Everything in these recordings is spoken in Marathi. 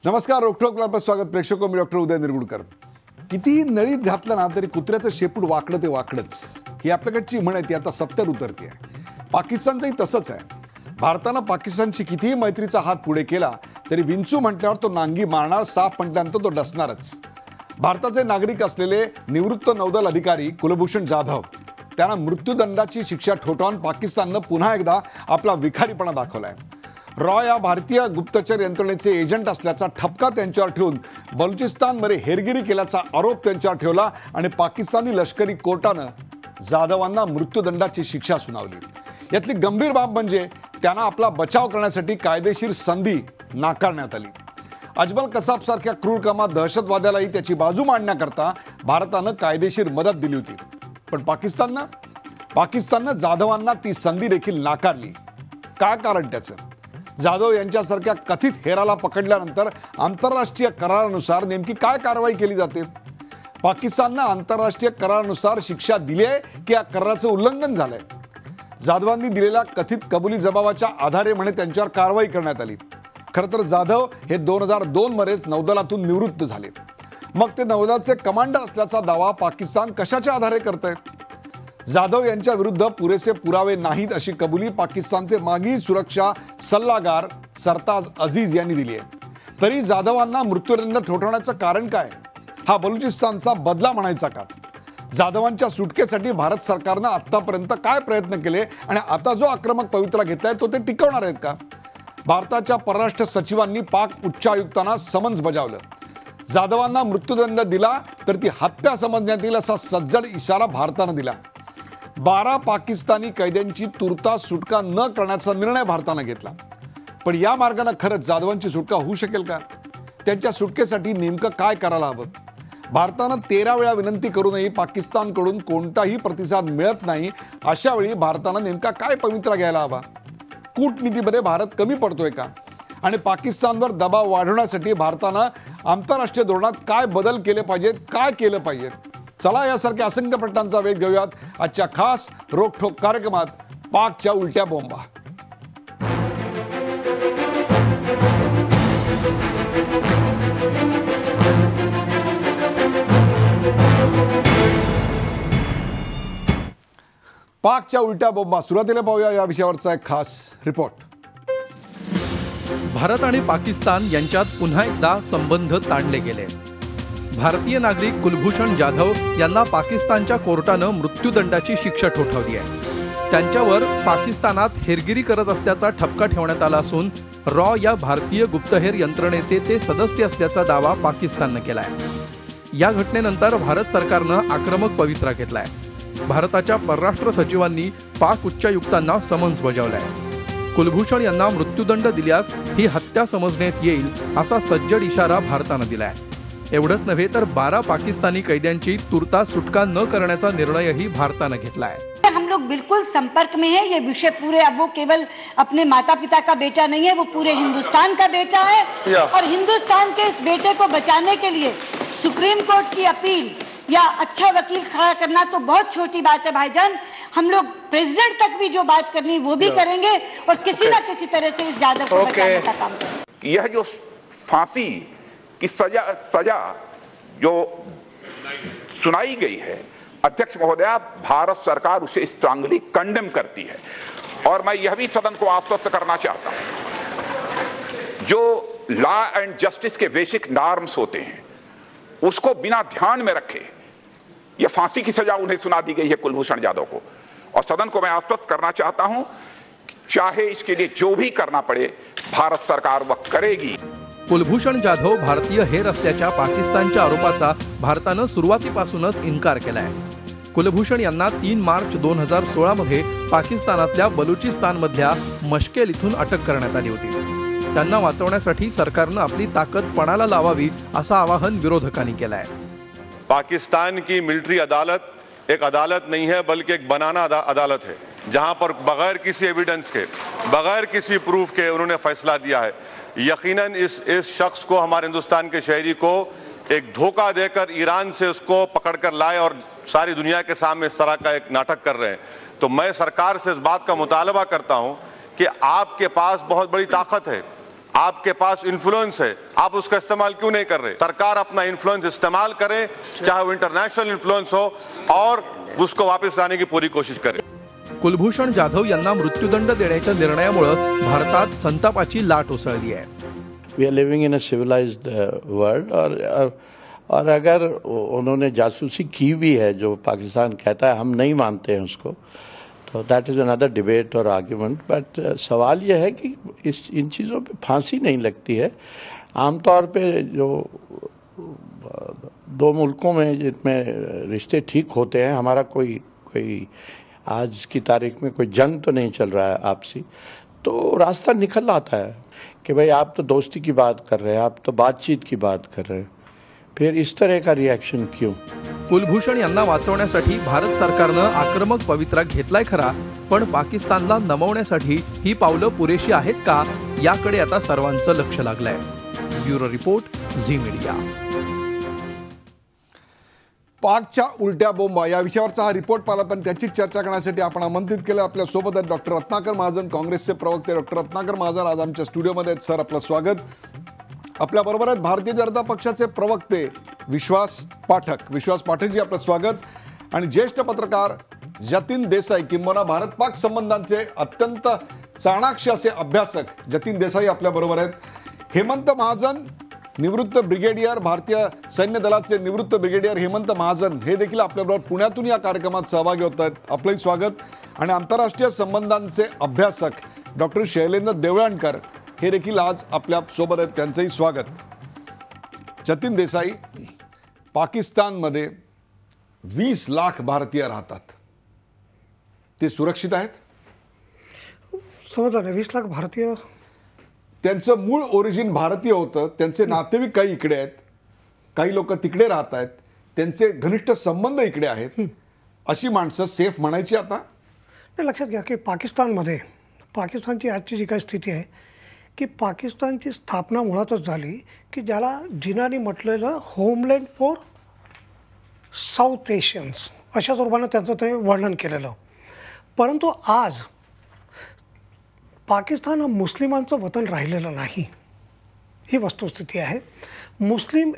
नमस्कार, रोखोक स्वागत प्रेक्षको. मी डॉक्टर उदय निरगुडकर. कितीही नळीत घातलं ना तरी कुत्र्याचं शेपूट वाकडं ते वाकडंच, ही आपल्याकडची म्हण आहे, ती आता सत्यात उतरते आहे. पाकिस्तानचंही तसंच आहे. भारतानं पाकिस्तानची कितीही मैत्रीचा हात पुढे केला तरी विंचू म्हटल्यावर तो नांगी मारणार, साप म्हटल्यानंतर तो डसणारच. भारताचे नागरिक असलेले निवृत्त नौदल अधिकारी कुलभूषण जाधव, त्यांना मृत्यूदंडाची शिक्षा ठोठावून पाकिस्ताननं पुन्हा एकदा आपला विखारीपणा दाखवलाय. रॉ या भारतीय गुप्तचर यंत्रणेचे एजंट असल्याचा ठपका त्यांच्यावर ठेवून बलुचिस्तानमध्ये हेरगिरी केल्याचा आरोप त्यांच्यावर ठेवला आणि पाकिस्तानी लष्करी कोर्टानं जाधवांना मृत्यूदंडाची शिक्षा सुनावली. यातली गंभीर बाब म्हणजे त्यांना आपला बचाव करण्यासाठी कायदेशीर संधी नाकारण्यात आली. अजमल कसाब सारख्या क्रूर कामात दहशतवाद्यालाही त्याची बाजू मांडण्याकरता भारतानं कायदेशीर मदत दिली होती. पण पाकिस्ताननं जाधवांना ती संधी देखील नाकारली. काय कारण त्याचं? जाधव यांच्यासारख्या कथित हेराला पकडल्यानंतर आंतरराष्ट्रीय करारानुसार नेमकी काय कारवाई केली जाते? पाकिस्ताननं आंतरराष्ट्रीय करारानुसार शिक्षा दिली आहे की या कराराचं उल्लंघन झालंय? जाधवांनी दिलेल्या कथित कबुली जबाबाच्या आधारे म्हणे त्यांच्यावर कारवाई करण्यात आली. खरं तर जाधव हे 2002 मध्येच नौदलातून निवृत्त झाले. मग ते नौदलाचे कमांडर असल्याचा दावा पाकिस्तान कशाच्या आधारे करतंय? जाधव यांच्या विरुद्ध पुरेसे पुरावे नाहीत अशी कबुली पाकिस्तानचे माजी सुरक्षा सल्लागार सरताज अजीज यांनी दिली आहे. तरी जाधवांना मृत्यूदंड ठोठावण्याचं कारण काय? हा बलुचिस्तानचा बदला म्हणायचा का? जाधवांच्या सुटकेसाठी भारत सरकारनं आतापर्यंत काय प्रयत्न केले आणि आता जो आक्रमक पवित्रा घेतलाय तो ते टिकवणार आहेत का? भारताच्या परराष्ट्र सचिवांनी पाक उच्चायुक्तांना समन्स बजावलं. जाधवांना मृत्यूदंड दिला तर ती हत्या समजण्यात येईल असा सज्जड इशारा भारतानं दिला. 12 पाकिस्तानी कैद्यांची तुर्तास सुटका न करण्याचा निर्णय भारतानं घेतला. पण या मार्गाने खरंच जाधवांची सुटका होऊ शकेल का? त्यांच्या सुटकेसाठी नेमकं काय करायला हवं? भारतानं 13 वेळा विनंती करूनही पाकिस्तानकडून कोणताही प्रतिसाद मिळत नाही. अशा वेळी भारतानं नेमका काय पवित्रा घ्यायला हवा? कूटनीतीमध्ये भारत कमी पडतोय का? आणि पाकिस्तानवर दबाव वाढवण्यासाठी भारतानं आंतरराष्ट्रीय धोरणात काय बदल केले पाहिजेत, काय केलं पाहिजे? चला यासारख्या असंख्य प्रश्नांचा वेध घेऊयात आजच्या खास रोखोक कार्यक्रमात पाकच्या उलट्या बोंबा. पाकच्या उलट्या बोंबा. सुरुवातीला पाहूया या विषयावरचा एक खास रिपोर्ट. भारत आणि पाकिस्तान यांच्यात पुन्हा एकदा संबंध ताणले गेले. भारतीय नागरिक कुलभूषण जाधव यांना पाकिस्तानच्या कोर्टानं मृत्यूदंडाची शिक्षा ठोठावली आहे. त्यांच्यावर पाकिस्तानात हेरगिरी करत असल्याचा ठपका ठेवण्यात आला असून रॉ या भारतीय गुप्तहेर यंत्रणेचे ते सदस्य असल्याचा दावा पाकिस्ताननं केलाय. या घटनेनंतर भारत सरकारनं आक्रमक पवित्रा घेतलाय. भारताच्या परराष्ट्र सचिवांनी पाक उच्चायुक्तांना समन्स बजावलाय. कुलभूषण यांना मृत्यूदंड दिल्यास ही हत्या समजण्यात येईल असा सज्जड इशारा भारतानं दिलाय. एवढंच नव्हे तर 12 पाकिस्तानी कैद्यांची तुर्तास सुटका न करण्याचा निर्णयही भारतानं घेतलाय. हम लोग बिल्कुल संपर्क में है. ये विषय पूरे, अब वो केवल अपने माता पिता का बेटा नहीं है, वो पूरे हिंदुस्तान का बेटा है. और हिंदुस्तान के इस बेटे को बचाने के लिए सुप्रीम कोर्ट की अपील या अच्छा वकील खड़ा करना तो बहुत छोटी बात है भाईजान. हम लोग प्रेसिडेंट तक भी जो बात करनी वो भी करेंगे और किसी ना किसी तरह से इस जाधव को बचाने का काम करेंगे. यह जो फांसी की सजा जो सुनाई गई है, अध्यक्ष महोदया, भारत सरकार उसे स्ट्रांगली कंडेम करती है. और मैं यह भी सदन को आश्वस्त करना चाहता हूं, जो लॉ एंड जस्टिस के बेसिक नॉर्म्स होते हैं उसको बिना ध्यान में रखे यह फांसी की सजा उन्हें सुना दी गई है कुलभूषण जाधव को. और सदन को मैं आश्वस्त करना चाहता हूं, चाहे इसके लिए जो भी करना पड़े भारत सरकार वह करेगी. कुलभूषण जाधव भारतीय हेर असल्याच्या पाकिस्तानच्या आरोपाचा भारतानं सुरुवातीपासूनच इन्कार केलाय. कुलभूषण यांना 3 मार्च 2016 मध्ये पाकिस्तानातल्या बलुचिस्तानमधल्या मश्केल इथून अटक करण्यात आली होती. त्यांना वाचवण्यासाठी सरकारनं आपली ताकद पणाला लावावी असं आवाहन विरोधकांनी केलंय. पाकिस्तान की मिलिट्री अदालत एक अदालत नहीं है बल्कि एक बनाना अदालत है, जहां पर बगैर किसी एविडेंस के, बगैर किसी प्रूफ के उन्होंने फैसला दिया है. यकीनन इस शख्स को, हमारे हिंदुस्तान के शहरी को एक धोखा देकर ईरान से उसको पकड़कर लाए और सारी दुनिया के सामने इस तरह का एक नाटक कर रहे हैं. तो मैं सरकार से इस बात का मुतालबा करता हूं कि आपके पास बहुत बड़ी ताकत है, आपके पास इन्फ्लुएंस है, आप उसका इस्तेमाल क्यों नहीं कर रहे? सरकार अपना इन्फ्लुएंस इस्तेमाल करे, चाहे वो इंटरनेशनल इन्फ्लुएंस हो, और उसको वापस लाने की पूरी कोशिश करे। कुलभूषण जाधव यांना मृत्यूदंड देण्याच्या निर्णयामुळे भारतात संतापाची लाट उसळली आहे. We are living in a civilized world, और अगर उन्होंने जासूसी की भी है जो पाकिस्तान कहता है, हम नहीं मानते हैं उसको, तो दैट इज़ अनदर डिबेट और आर्ग्यूमेंट. बट सवाल यह है कि इन चीज़ों पे फांसी नहीं लगती है. आमतौर पे जो दो मुल्कों में जिनमें रिश्ते ठीक होते हैं, हमारा कोई आज की तारीख में कोई जंग तो नहीं चल रहा है आपसी, तो रास्ता निकल आता है कि भाई आप तो दोस्ती की बात कर रहे हैं, आप तो बातचीत की बात कर रहे हैं, फिर इस तरह का रिएक्शन क्यों? कुलभूषण यांना वाचवण्यासाठी भारत सरकारनं आक्रमक पवित्रा घेतलाय खरा, पण पाकिस्तानला नमवण्यासाठी ही पावलं पुरेशी आहेत का, याकडे आता सर्वांचं लक्ष लागलंय. Bureau report, Zee Media. पाकच्या उलट्या बोंबा या विषयावरचा हा रिपोर्ट पाहिला, पण त्याची चर्चा करण्यासाठी आपण आमंत्रित केलं आपल्या सोबत आहेत डॉक्टर रत्नाकर महाजन, काँग्रेसचे प्रवक्ते. डॉक्टर रत्नाकर महाजन आज आमच्या स्टुडिओमध्ये आहेत. सर, आपलं स्वागत. आपल्या बरोबर आहेत भारतीय जनता पक्षाचे प्रवक्ते विश्वास पाठकजी, आपलं स्वागत. आणि ज्येष्ठ पत्रकार जतीन देसाई, किंबहुना भारत पाक संबंधांचे अत्यंत चाणाक्ष असे अभ्यासक जतीन देसाई आपल्या बरोबर आहेत. हेमंत महाजन, निवृत्त ब्रिगेडियर, भारतीय सैन्य दलाचे निवृत्त ब्रिगेडियर हेमंत महाजन हे देखील आपल्याबरोबर पुण्यातून या कार्यक्रमात सहभागी होत आहेत. आपलंही स्वागत. आणि आंतरराष्ट्रीय संबंधांचे अभ्यासक डॉक्टर शैलेंद्र देवळणकर हे देखील आज आपल्या सोबत आहेत, त्यांचंही स्वागत. जतीन देसाई, पाकिस्तानमध्ये 20 लाख भारतीय राहतात, ते सुरक्षित आहेत? समजलं नाही. 20 लाख भारतीय, त्यांचं मूळ ओरिजिन भारतीय होतं, त्यांचे नातेवाईक काही इकडे आहेत, काही लोक तिकडे राहत आहेत, त्यांचे घनिष्ठ संबंध इकडे आहेत, अशी माणसं सेफ म्हणायची आता? नाही, लक्षात घ्या की पाकिस्तानची आजची जी काही स्थिती आहे की पाकिस्तानची स्थापना मुळातच झाली की ज्याला जिनाने म्हटलेलं होमलँड फॉर साऊथ एशियन्स अशा स्वरूपानं त्यांचं ते वर्णन केलेलं. परंतु आज पाकिस्तान हा मुस्लिमांचं वतन राहिलेलं नाही, ही वस्तुस्थिती आहे. मुस्लिम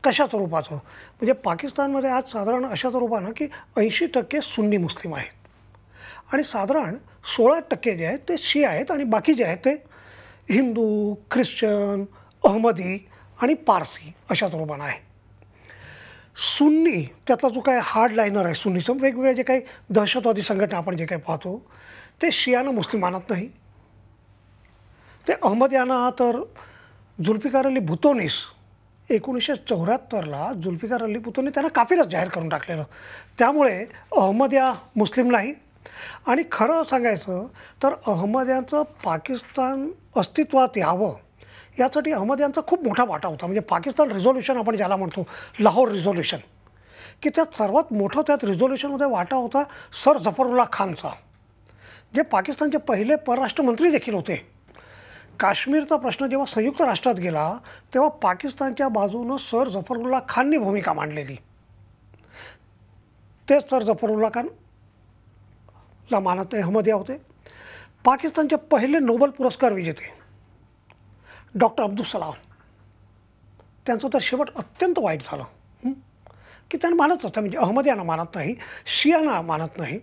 कशा स्वरूपाचं, म्हणजे पाकिस्तानमध्ये आज साधारण अशा स्वरूपानं की 80% सुन्नी मुस्लिम आहेत आणि साधारण 16% जे आहेत ते शी आहेत आणि बाकी जे आहेत ते हिंदू, ख्रिश्चन, अहमदी आणि पारसी अशा स्वरूपानं आहे. सुन्नी त्यातला जो काही हार्ड लाईनर आहे सुन्नीचं, वेगवेगळे जे काही दहशतवादी संघटना आपण जे काही पाहतो ते शियाना मुस्लिमानात नाही, ते अहमदियाना तर जुल्फिकार अली भुतोनीस 1974ला जुल्फिकार अली भुतोनी त्यांना काफिरच जाहीर करून टाकलेलं. त्यामुळे अहमदिया मुस्लिम नाही. आणि खरं सांगायचं तर अहमदियांचं पाकिस्तान अस्तित्वात यावं यासाठी अहमदियांचा खूप मोठा वाटा होता. म्हणजे पाकिस्तान रिझॉल्युशन आपण ज्याला म्हणतो, लाहोर रिझॉल्युशन, की त्यात सर्वात मोठं त्यात रिझॉल्युशनमध्ये वाटा होता सर जफरुल्ला खानचा, जे पाकिस्तानचे पहिले परराष्ट्रमंत्री देखील होते. काश्मीरचा प्रश्न जेव्हा संयुक्त राष्ट्रात गेला तेव्हा पाकिस्तानच्या बाजूनं सर जफरुल्ला खाननी भूमिका मांडलेली. ते सर जफरुल्ला खानला मानत अहमदिया होते. पाकिस्तानचे पहिले नोबेल पुरस्कार विजेते डॉक्टर अब्दुल सलाम, त्यांचं तर शेवट अत्यंत वाईट झालं की त्यांना मानत असतं, म्हणजे अहमदियांना मानत नाही, शियाना मानत नाही.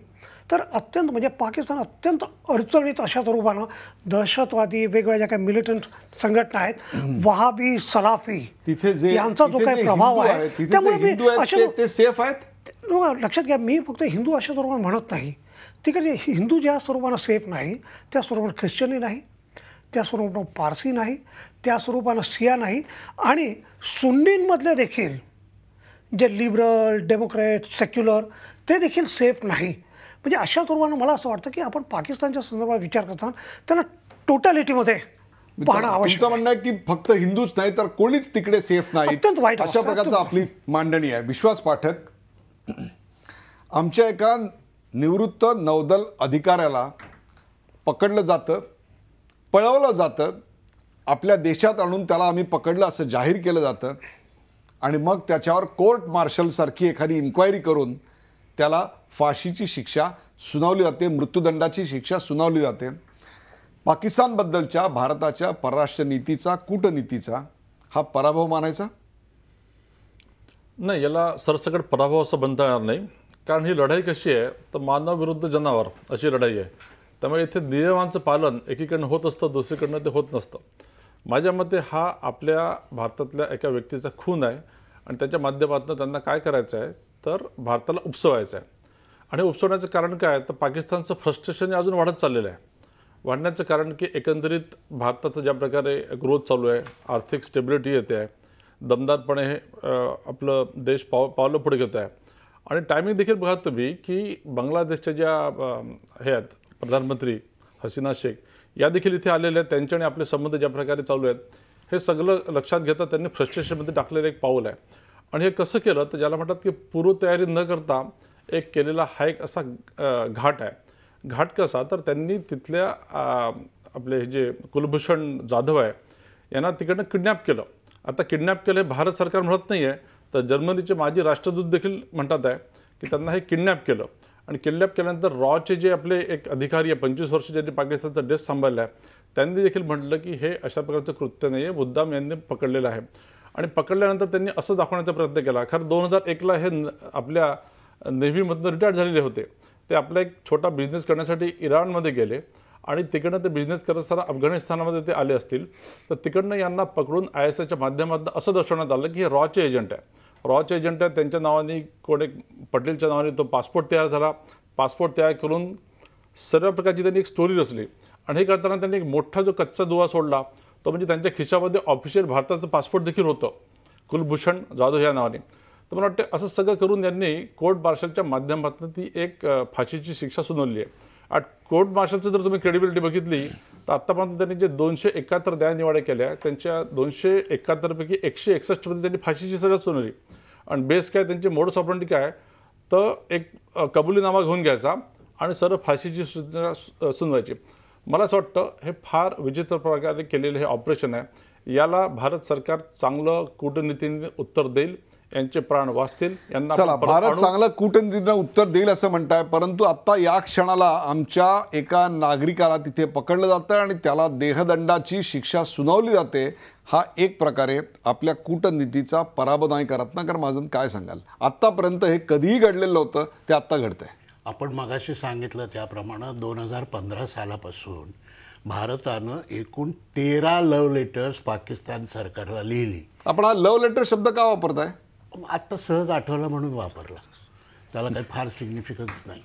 तर अत्यंत म्हणजे पाकिस्तान अत्यंत अडचणीत अशा स्वरूपानं दहशतवादी वेगवेगळ्या ज्या काही मिलिटंट संघटना आहेत, वहाबी, सलाफी, तिथे जे यांचा जो काही प्रभाव आहे त्यामुळे ते सेफ आहेत. लक्षात घ्या, मी फक्त हिंदू अशा स्वरूपानं म्हणत नाही. तिकडे हिंदू ज्या स्वरूपानं सेफ नाही त्या स्वरूपानं ख्रिश्चनही नाही, त्या स्वरूपानं पारसी नाही, त्या स्वरूपानं शिया नाही, आणि सुन्नींमधले देखील जे लिबरल, डेमोक्रॅट, सेक्युलर ते देखील सेफ नाही. म्हणजे अशा स्वरूपानं मला असं वाटतं की आपण पाकिस्तानच्या संदर्भात विचार करताना त्याला टोटॅलिटीमध्ये पाहणं आवश्यक आहे. म्हणणं आहे की फक्त हिंदूच नाही तर कोणीच तिकडे सेफ नाही, अत्यंत वाईट अशा प्रकारचं आपली मांडणी आहे. विश्वास पाठक, आमच्या एका निवृत्त नौदल अधिकाऱ्याला पकडलं जातं, पळवलं जातं, आपल्या देशात आणून त्याला आम्ही पकडलं असं जाहीर केलं जातं आणि मग त्याच्यावर कोर्ट मार्शलसारखी एखादी इन्क्वायरी करून त्याला फाशीची शिक्षा सुनावली जाते, मृत्यूदंडाची शिक्षा सुनावली जाते. पाकिस्तानबद्दलच्या भारताच्या परराष्ट्र नीतीचा, कूटनीतीचा हा पराभव मानायचा? नाही, याला सरसकट पराभव असं म्हणता येणार नाही. कारण ही लढाई कशी आहे तर मानव विरुद्ध जनावर अशी लढाई आहे. त्यामुळे इथे नियमांचं पालन एकीकडनं होत असतं, दुसरीकडनं ते होत नसतं. माझ्या मते हा आपल्या भारतातल्या एका व्यक्तीचा खून आहे आणि त्याच्या माध्यमातून त्यांना काय करायचं आहे तर भारताला उपसवायचं आहे. आणि उपसवण्याचं कारण काय तर पाकिस्तानचं फ्रस्ट्रेशन अजून वाढत चाललेलं आहे. वाढण्याचं कारण की एकंदरीत भारताचं ज्या प्रकारे ग्रोथ चालू आहे, आर्थिक स्टेबिलिटी येते आहे, दमदारपणे हे आपलं देश पावलं पुढे घेत आहे. आणि टायमिंग देखील बघा तुम्ही की बांगलादेशच्या ज्या हे आहेत प्रधानमंत्री हसीना शेख या देखील इथे आलेल्या आहेत. त्यांच्याने आपले संबंध ज्या प्रकारे चालू आहेत हे सगळं लक्षात घेता त्यांनी फ्रस्ट्रेशनमध्ये टाकलेलं एक पाऊल आहे. आणि हे कसं केलं तर ज्याला म्हणतात की पूर्वतयारी न करता एक केलेला हा एक असा घाट आहे. घाट कसा तर त्यांनी तिथल्या आपले जे कुलभूषण जाधव आहे यांना तिकडनं किडनॅप केलं. आता किडनॅप केलं हे भारत सरकार म्हणत नाही आहे तर जर्मनीचे माजी राष्ट्रदूत देखील म्हणतात आहे की त्यांना हे किडनॅप केलं. आणि किडनॅप केल्यानंतर रॉचे जे आपले एक अधिकारी आहे 25 वर्ष ज्यांनी पाकिस्तानचा डेस्क सांभाळला आहे त्यांनी देखील म्हटलं की हे अशा प्रकारचं कृत्य नाही आहे, मुद्दाम यांनी पकडलेलं आहे. आणि पकडल्यानंतर त्यांनी असं दाखवण्याचा प्रयत्न केला. खरं 2001ला हे आपल्या नेव्हीमधनं रिटायर झालेले होते. ते आपला एक छोटा बिझनेस करण्यासाठी इराणमध्ये गेले आणि तिकडनं ते बिझनेस करत असताना अफगाणिस्तानामध्ये ते आले असतील तर तिकडनं यांना पकडून ISIच्या माध्यमातून असं दर्शवण्यात आलं की हे रॉचे एजंट आहे. रॉचे एजंट आहे त्यांच्या नावाने कोण एक पटेलच्या नावाने तो पासपोर्ट तयार झाला. पासपोर्ट तयार करून सर्व प्रकारची त्यांनी एक स्टोरी रचली. आणि हे करताना त्यांनी एक मोठा जो कच्चा दुवा सोडला तो म्हणजे त्यांच्या खिशामध्ये ऑफिशियल भारताचं पासपोर्ट देखील होतं कुलभूषण जाधव या नावाने. तर मला वाटतं असं सगळं करून त्यांनी कोर्ट मार्शलच्या माध्यमातून ती एक फाशीची शिक्षा सुनावली आहे. आणि कोर्ट मार्शलचं जर तुम्ही क्रेडिबिलिटी बघितली तर आत्तापर्यंत त्यांनी जे 271 न्यायनिवाड्या केल्या त्यांच्या 271 पैकी 161 मध्ये त्यांनी फाशीची सजा सुनावली. आणि बेस काय त्यांची मोडस ऑपरेंडी काय तर एक कबुलीनामा घेऊन घ्यायचा आणि सरळ फाशीची सुनवायची. मला असं वाटतं हे फार विचित्र प्रकारे केलेलं हे ऑपरेशन आहे. याला भारत सरकार चांगलं कूटनीतीने उत्तर देईल, यांचे प्राण वाचतील. यांना चला, भारत चांगलं कूटनीतीनं उत्तर देईल असं म्हणताय, परंतु आता या क्षणाला आमच्या एका नागरिकाला तिथे पकडलं जातं आणि त्याला देहदंडाची शिक्षा सुनावली जाते. हा एक प्रकारे आपल्या कूटनीतीचा पराभव नाही का? रत्नाकर महाजन काय सांगाल? आत्तापर्यंत हे कधीही घडलेलं होतं ते आत्ता घडतंय. आपण मगाशी सांगितलं त्याप्रमाणे 2015 सालापासून भारतानं एकूण 13 लव्ह लेटर्स पाकिस्तान सरकारला लिहिली. आपण हा लव्ह लेटर शब्द का वापरताय? आत्ता सहज आठवला म्हणून वापरला, त्याला काही फार सिग्निफिकन्स नाही.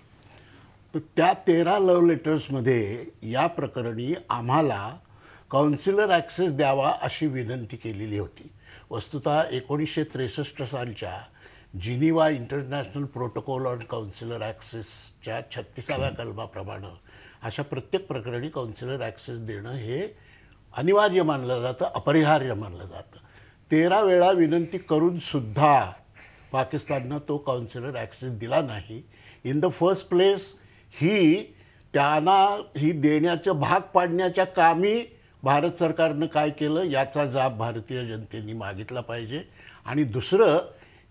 तर त्या 13 लव्ह लेटर्समध्ये या प्रकरणी आम्हाला काउन्सिलर ॲक्सेस द्यावा अशी विनंती केलेली होती. वस्तुतः 1963 सालच्या Geneva international protocol on consular ॲक्सेसच्या 36व्या कलमाप्रमाणे अशा प्रत्येक प्रकरणी काउन्सिलर ॲक्सेस देणं हे अनिवार्य मानलं जातं, अपरिहार्य मानलं जातं. 13 वेळा विनंती करूनसुद्धा पाकिस्ताननं तो काउन्सिलर ॲक्सेस दिला नाही. इन द फर्स्ट प्लेस त्यांना ही देण्याचं भाग पाडण्याच्या कामी भारत सरकारनं काय केलं याचा जाब भारतीय जनतेने मागितला पाहिजे. आणि दुसरं,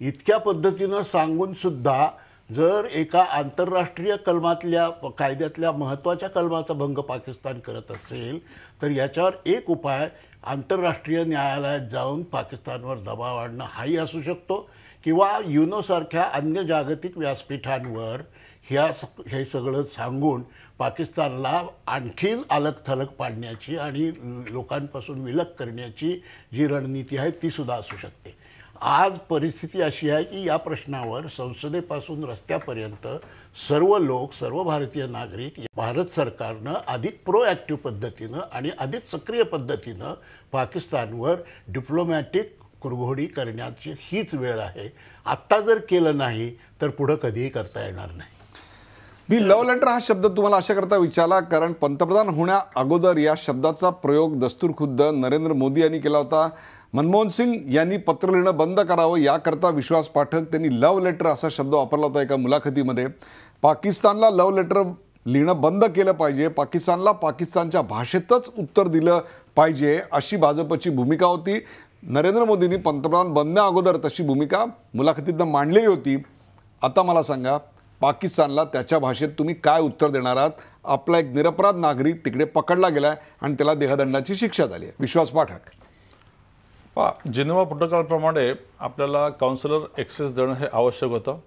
इतक्या पद्धतीनं सांगूनसुद्धा जर एका आंतरराष्ट्रीय कलमातल्या कायद्यातल्या महत्त्वाच्या कलमाचा भंग पाकिस्तान करत असेल तर याच्यावर एक उपाय आंतरराष्ट्रीय न्यायालयात जाऊन पाकिस्तानवर दबाव आणणं हाही असू शकतो किंवा युनोसारख्या अन्य जागतिक व्यासपीठांवर हे सगळं सांगून पाकिस्तानला आणखीन अलग-थलग पाडण्याची आणि लोकांपासून विलग करण्याची जी रणनीती आहे तीसुद्धा असू शकते. आज परिस्थिती अशी आहे की या प्रश्नावर संसदेपासून रस्त्यापर्यंत सर्व लोक, सर्व भारतीय नागरिक भारत सरकारनं अधिक प्रोॲक्टिव्ह पद्धतीनं आणि अधिक सक्रिय पद्धतीनं पाकिस्तानवर डिप्लोमॅटिक कुरघोडी करण्याची हीच वेळ आहे. आत्ता जर केलं नाही तर पुढं कधीही करता येणार नाही. मी लव्ह लेटर हा शब्द तुम्हाला अशा करता विचारला कारण पंतप्रधान होण्या अगोदर या शब्दाचा प्रयोग दस्तूरखुद्द नरेंद्र मोदी यांनी केला होता. मनमोहन सिंग यांनी पत्र लिहिणं बंद करावं याकरता विश्वास पाठक त्यांनी लव्ह लेटर असा शब्द वापरला होता एका मुलाखतीमध्ये. पाकिस्तानला लव्ह लेटर लिहिणं बंद केलं पाहिजे, पाकिस्तानला पाकिस्तानच्या भाषेतच उत्तर दिलं पाहिजे अशी भाजपची भूमिका होती. नरेंद्र मोदींनी पंतप्रधान बनण्या अगोदर तशी भूमिका मुलाखतीतनं मांडलेली होती. आता मला सांगा, पाकिस्तानला त्याच्या भाषेत तुम्ही काय उत्तर देणार आहात? आपला एक निरपराध नागरिक तिकडे पकडला गेलाय आणि त्याला देहदंडाची शिक्षा झाली आहे. विश्वास पाठक. जिनेवा प्रोटोकॉलप्रमाणे आपल्याला काउन्सिलर ॲक्सेस देणं हे आवश्यक होतं.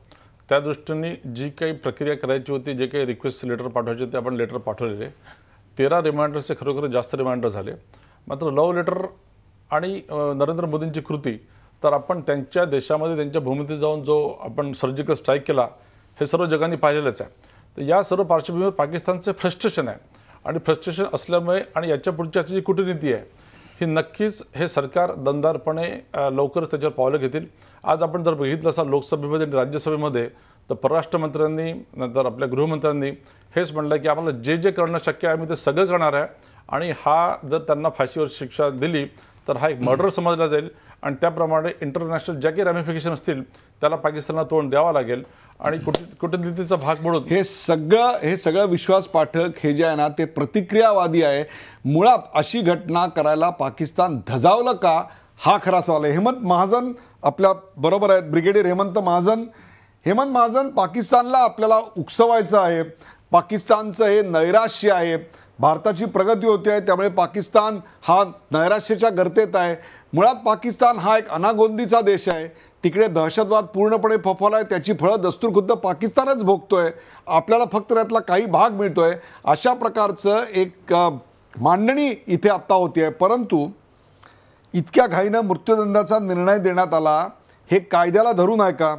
त्या दृष्टीने जी काही प्रक्रिया करायची होती, जे काही रिक्वेस्ट लेटर पाठवायचे ते आपण लेटर पाठवलेले. 13 रिमाइंडर्सचे खरोखर जास्त रिमाइंडर झाले. मात्र लव्ह लेटर आणि नरेंद्र मोदींची कृती, तर आपण त्यांच्या देशामध्ये त्यांच्या भूमीत जाऊन जो आपण सर्जिकल स्ट्राईक केला हे सर्व जगाने पाहिलेलंच आहे. तर या सर्व पार्श्वभूमीवर पाकिस्तानचे फ्रस्ट्रेशन आहे आणि फ्रस्ट्रेशन असल्यामुळे आणि याच्या पुढची जी कूटनीती आहे ही नक्कीच हे सरकार दमदारपणे लवकरच त्याच्यावर पावलं घेतील. आज आपण जर बघितलं असाल लोकसभेमध्ये आणि राज्यसभेमध्ये तर परराष्ट्र मंत्र्यांनी नंतर आपल्या गृहमंत्र्यांनी हेच म्हणलं की आम्हाला जे जे करणं शक्य आहे आम्ही ते सगळं करणार आहे आणि हा जर त्यांना फाशीवर शिक्षा दिली तर हा एक मर्डर समजला जाईल आणि त्याप्रमाणे इंटरनॅशनल ज्या काही रॅमिफिकेशन असतील त्याला पाकिस्तानला तोंड द्यावं लागेल आणि कूटनीतीचा भाग म्हणून हे सगळं विश्वास पाठक हे जे आहे ना ते प्रतिक्रियावादी आहे. मुळात अशी घटना करायला पाकिस्तान धजावलं का हा खरा सवाल आहे. हेमंत महाजन आपल्या बरोबर आहेत, ब्रिगेडियर हेमंत महाजन. पाकिस्तानला आपल्याला उकसवायचं आहे. पाकिस्तानचं हे नैराश्य आहे. भारताची प्रगती होते आहे त्यामुळे पाकिस्तान हा नैराश्याच्या गर्तेत आहे. मुळात पाकिस्तान हा एक अनागोंदीचा देश आहे. तिकडे दहशतवाद पूर्णपणे फोफावला आहे. त्याची फळं दस्तूरखुद्द पाकिस्तानच भोगतोय. आपल्याला फक्त त्यातला काही भाग मिळतोय. अशा प्रकारचं एक मांडणी इथे आत्ता होती आहे. परंतु इतक्या घाईनं मृत्यूदंडाचा निर्णय देण्यात आला हे कायद्याला धरून आहे का?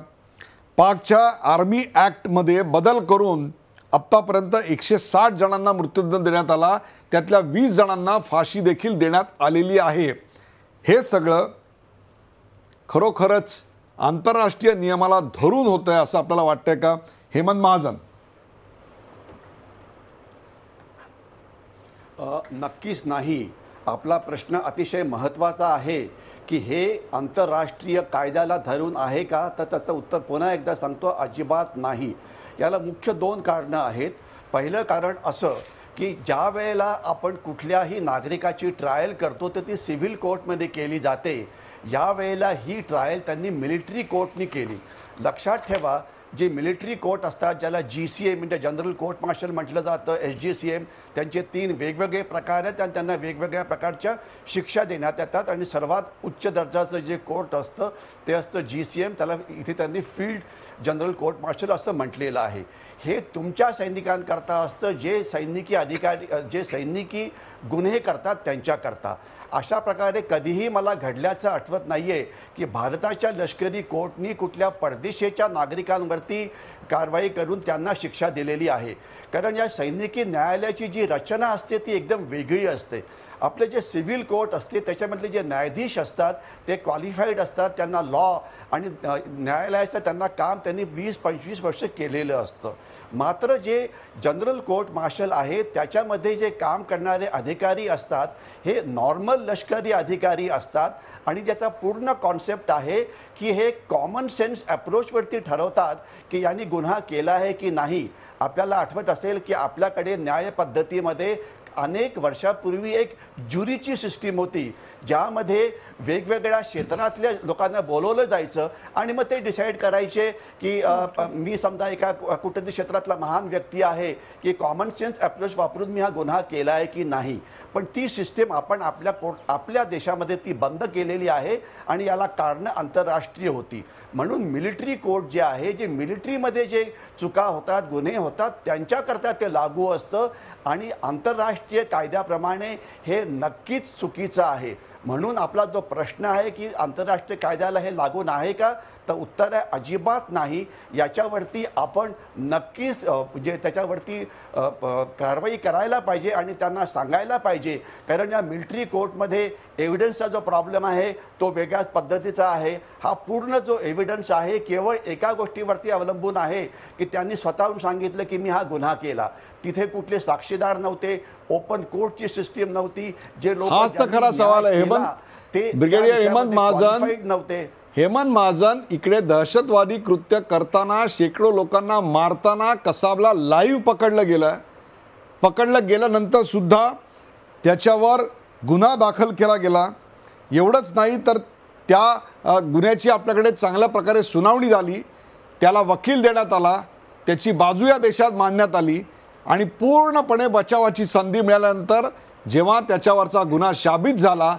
पाकच्या आर्मी ॲक्टमध्ये बदल करून आत्तापर्यंत 160 जणांना मृत्यूदंड देण्यात आला. त्यातल्या 20 जणांना फाशी देखील देण्यात आलेली आहे. हे सगळं खरोखरच आंतरराष्ट्रीय नियमाला धरून होतं आहे असं आपल्याला वाटतंय का? हेमंत महाजन. नक्कीच नाही. आपला प्रश्न अतिशय महत्त्वाचा आहे की हे आंतरराष्ट्रीय कायद्याला धरून आहे का? तर त्याचं उत्तर पुन्हा एकदा सांगतो, अजिबात नाही. याला मुख्य 2 कारणं आहेत. पहिलं कारण असं की ज्या वेळेला आपण कुठल्याही नागरिकाची ट्रायल करतो तर ती सिव्हिल कोर्टमध्ये केली जाते. या वेळेला ही ट्रायल त्यांनी मिलिटरी कोर्टनी केली. लक्षात ठेवा, जे मिलिटरी कोर्ट असतात ज्याला GCM म्हणजे जनरल कोर्ट मार्शल म्हटलं जातं, SGCM, त्यांचे 3 वेगवेगळे प्रकार आहेत आणि त्यांना वेगवेगळ्या प्रकारच्या शिक्षा देण्यात येतात. आणि सर्वात उच्च दर्जाचं जे कोर्ट असतं ते असतं GCM. त्याला इथे त्यांनी फील्ड जनरल कोर्ट मार्शल असं म्हटलेलं आहे. हे तुमच्या सैनिकांकरता असतं जे सैनिकी गुन्हे करतात त्यांच्याकरता. अशा प्रकारे कधीही मला घडल्याचं आठवत नाही आहे की भारताच्या लष्करी कोर्टनी कुठल्या परदेशाच्या नागरिकांवरती कारवाई करून त्यांना शिक्षा दिलेली आहे. कारण या सैनिकी न्यायालयाची जी रचना असते ती एकदम वेगळी असते. आपले जे सिव्हिल कोर्ट असते त्याच्यामधले जे न्यायाधीश असतात ते क्वालिफाईड असतात. त्यांना लॉ आणि न्यायालयाचं त्यांना काम त्यांनी 20-25 वर्ष केलेलं असतं. मात्र जे जनरल कोर्ट मार्शल आहे त्याच्यामध्ये जे काम करणारे अधिकारी असतात हे नॉर्मल लष्करी अधिकारी असतात आणि ज्याचा पूर्ण कॉन्सेप्ट आहे की हे कॉमन सेन्स अप्रोचवरती ठरवतात की यांनी गुन्हा केला आहे की नाही. आपल्याला आठवत असेल की आपल्याकडे न्याय पद्धतीमध्ये अनेक वर्षापूर्वी एक ज्युरीची सिस्टीम होती ज्यामध्ये वेगवेगळ्या क्षेत्रातल्या लोकांना बोलवलं जायचं आणि मग ते डिसाईड करायचे की मी समजा एका कुठल्याही क्षेत्रातला महान व्यक्ती आहे की कॉमन सेन्स अप्रोच वापरून मी हा गुन्हा केला आहे की नाही. पण ती सिस्टीम आपण आपल्या देशामध्ये ती बंद केलेली आहे आणि याला कारणं आंतरराष्ट्रीय होती. म्हणून मिलिटरी कोर्ट जे आहे, जे मिलिटरीमध्ये जे चुका होतात, गुन्हे होतात त्यांच्याकरता ते लागू असतं आणि आंतरराष्ट्रीय कायद्याप्रमाणे हे नक्कीच चुकीचं आहे. म्हणून आपला जो प्रश्न आहे की आंतरराष्ट्रीय कायद्याला हे लागू नाही का, तर उत्तर आहे अजिबात नाही. याच्यावरती आपण नक्कीच म्हणजे त्याच्यावरती कारवाई करायला पाहिजे आणि त्यांना सांगायला पाहिजे. कारण या मिलिटरी कोर्टमध्ये एव्हिडन्सचा जो प्रॉब्लेम आहे तो वेगळ्याच पद्धतीचा आहे. हा पूर्ण जो एव्हिडन्स आहे केवळ एका गोष्टीवरती अवलंबून आहे की त्यांनी स्वतःहून सांगितलं की मी हा गुन्हा केला. तिथे कुठले साक्षीदार नव्हते, ओपन कोर्टची सिस्टीम नव्हती. जे लोक हाच तर खरा सवाल आहे ते ब्रिगेडियर हेमंत महाजन. नव्हते. हेमंत महाजन, इकडे दहशतवादी कृत्य करताना शेकडो लोकांना मारताना कसाबला लाईव्ह पकडलं गेल्यानंतर सुद्धा त्याच्यावर गुन्हा दाखल केला गेला. एवढंच नाही तर त्या गुन्ह्याची आपल्याकडे चांगल्या प्रकारे सुनावणी झाली, त्याला वकील देण्यात आला, त्याची बाजू या देशात मांडण्यात आली आणि पूर्णपणे बचावाची संधी मिळाल्यानंतर जेव्हा त्याच्यावरचा गुन्हा साबित झाला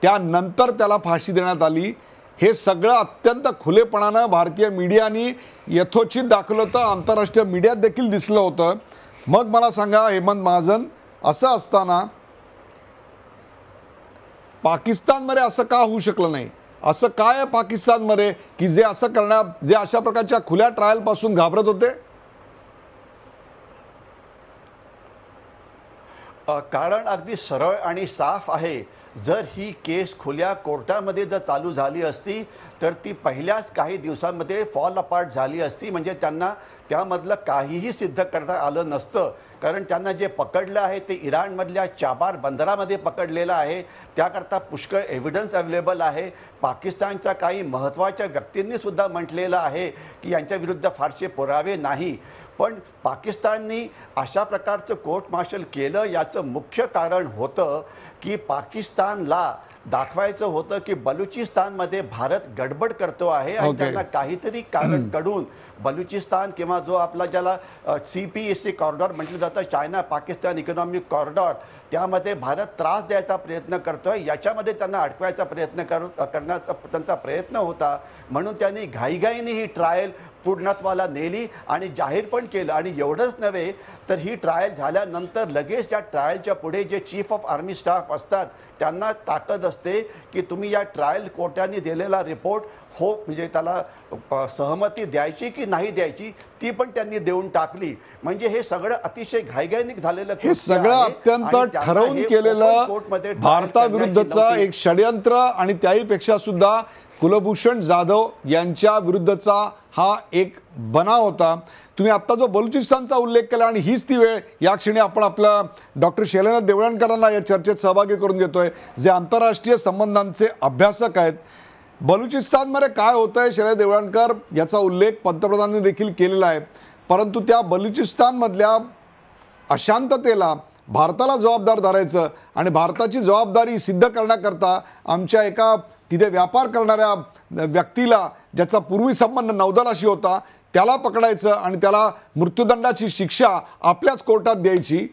त्यानंतर त्याला फाशी देण्यात आली. हे सगळं अत्यंत खुलेपणानं भारतीय मीडियानी यथोचित दाखवलं होतं, आंतरराष्ट्रीय मीडियात देखील दिसलं होतं. मग मला सांगा हेमंत महाजन, असं असताना पाकिस्तानमध्ये असं का होऊ शकलं नाही? असं काय आहे पाकिस्तानमध्ये की जे अशा प्रकारच्या खुल्या ट्रायलपासून घाबरत होते? कारण अगदी सरळ आणि साफ आहे. जर ही केस खुल्या कोर्टामध्ये जर चालू झाली असती तर ती पहिल्याच काही दिवसांमध्ये फॉल अपार्ट झाली असती. म्हणजे त्यांना त्यामधलं काहीही सिद्ध करता आलं नसतं. कारण त्यांना जे पकडलं आहे ते इराणमधल्या चाबार बंदरामध्ये पकडलेलं आहे. त्याकरता पुष्कळ एव्हिडन्स अवेलेबल आहे. पाकिस्तानच्या काही महत्त्वाच्या व्यक्तींनी सुद्धा म्हटलेलं आहे की यांच्याविरुद्ध फारसे पुरावे नाही. पण पाकिस्ताननी अशा प्रकारचं कोर्ट मार्शल केलं याचं मुख्य कारण होतं की पाकिस्तानला दाखवायचं होतं की बलुचिस्तानमध्ये भारत गडबड करतो आहे आणि त्यांना काहीतरी कारण कडून बलुचिस्तान किंवा जो आपला ज्याला CPEC कॉरिडॉर म्हटलं जातं, चायना पाकिस्तान इकॉनॉमिक कॉरिडॉर, त्यामध्ये भारत त्रास द्यायचा प्रयत्न करतोय याच्यामध्ये त्यांना अडकवायचा प्रयत्न करण्याचा त्यांचा प्रयत्न होता. म्हणून त्यांनी घाईघाईने ही ट्रायल पूर्णत्वाला नेली आणि जाहीर पण केलं. आणि एवढंच नव्हे तर ही ट्रायल झाल्यानंतर लगेच या ट्रायलच्या पुढे जे चीफ ऑफ आर्मी स्टाफ असतात त्यांना ताकद असते की तुम्ही या ट्रायल कोर्टाने दिलेला रिपोर्ट हो म्हणजे त्याला सहमती द्यायची की नाही द्यायची ती पण त्यांनी देऊन टाकली. म्हणजे हे सगळं अतिशय घाईघाईने झालेलं, हे सगळं अत्यंत ठरवून केलेलं भारताविरुद्धचा एक षडयंत्र आणि त्याहीपेक्षा सुद्धा कुलभूषण जाधव यांच्या विरुद्धचा हा एक बनाव होता. तुम्ही आत्ता जो बलुचिस्तानचा उल्लेख केला आणि हीच ती वेळ या क्षणी आपण आपल्या डॉक्टर शैलेंद्र देवळणकरांना या चर्चेत सहभागी करून घेतोय, जे आंतरराष्ट्रीय संबंधांचे अभ्यासक आहेत. बलुचिस्तानमध्ये काय होतंय शैलेंद्र देवळणकर याचा उल्लेख पंतप्रधानांनी देखील केलेला आहे. परंतु त्या बलुचिस्तानमधल्या अशांततेला भारताला जबाबदार धरायचं आणि भारताची जबाबदारी सिद्ध करण्याकरता आमच्या एका तिथे व्यापार करणाऱ्या व्यक्तीला ज्याचा पूर्वी संबंध नौदलाशी होता त्याला पकडायचं आणि त्याला मृत्यूदंडाची शिक्षा आपल्याच कोर्टात द्यायची.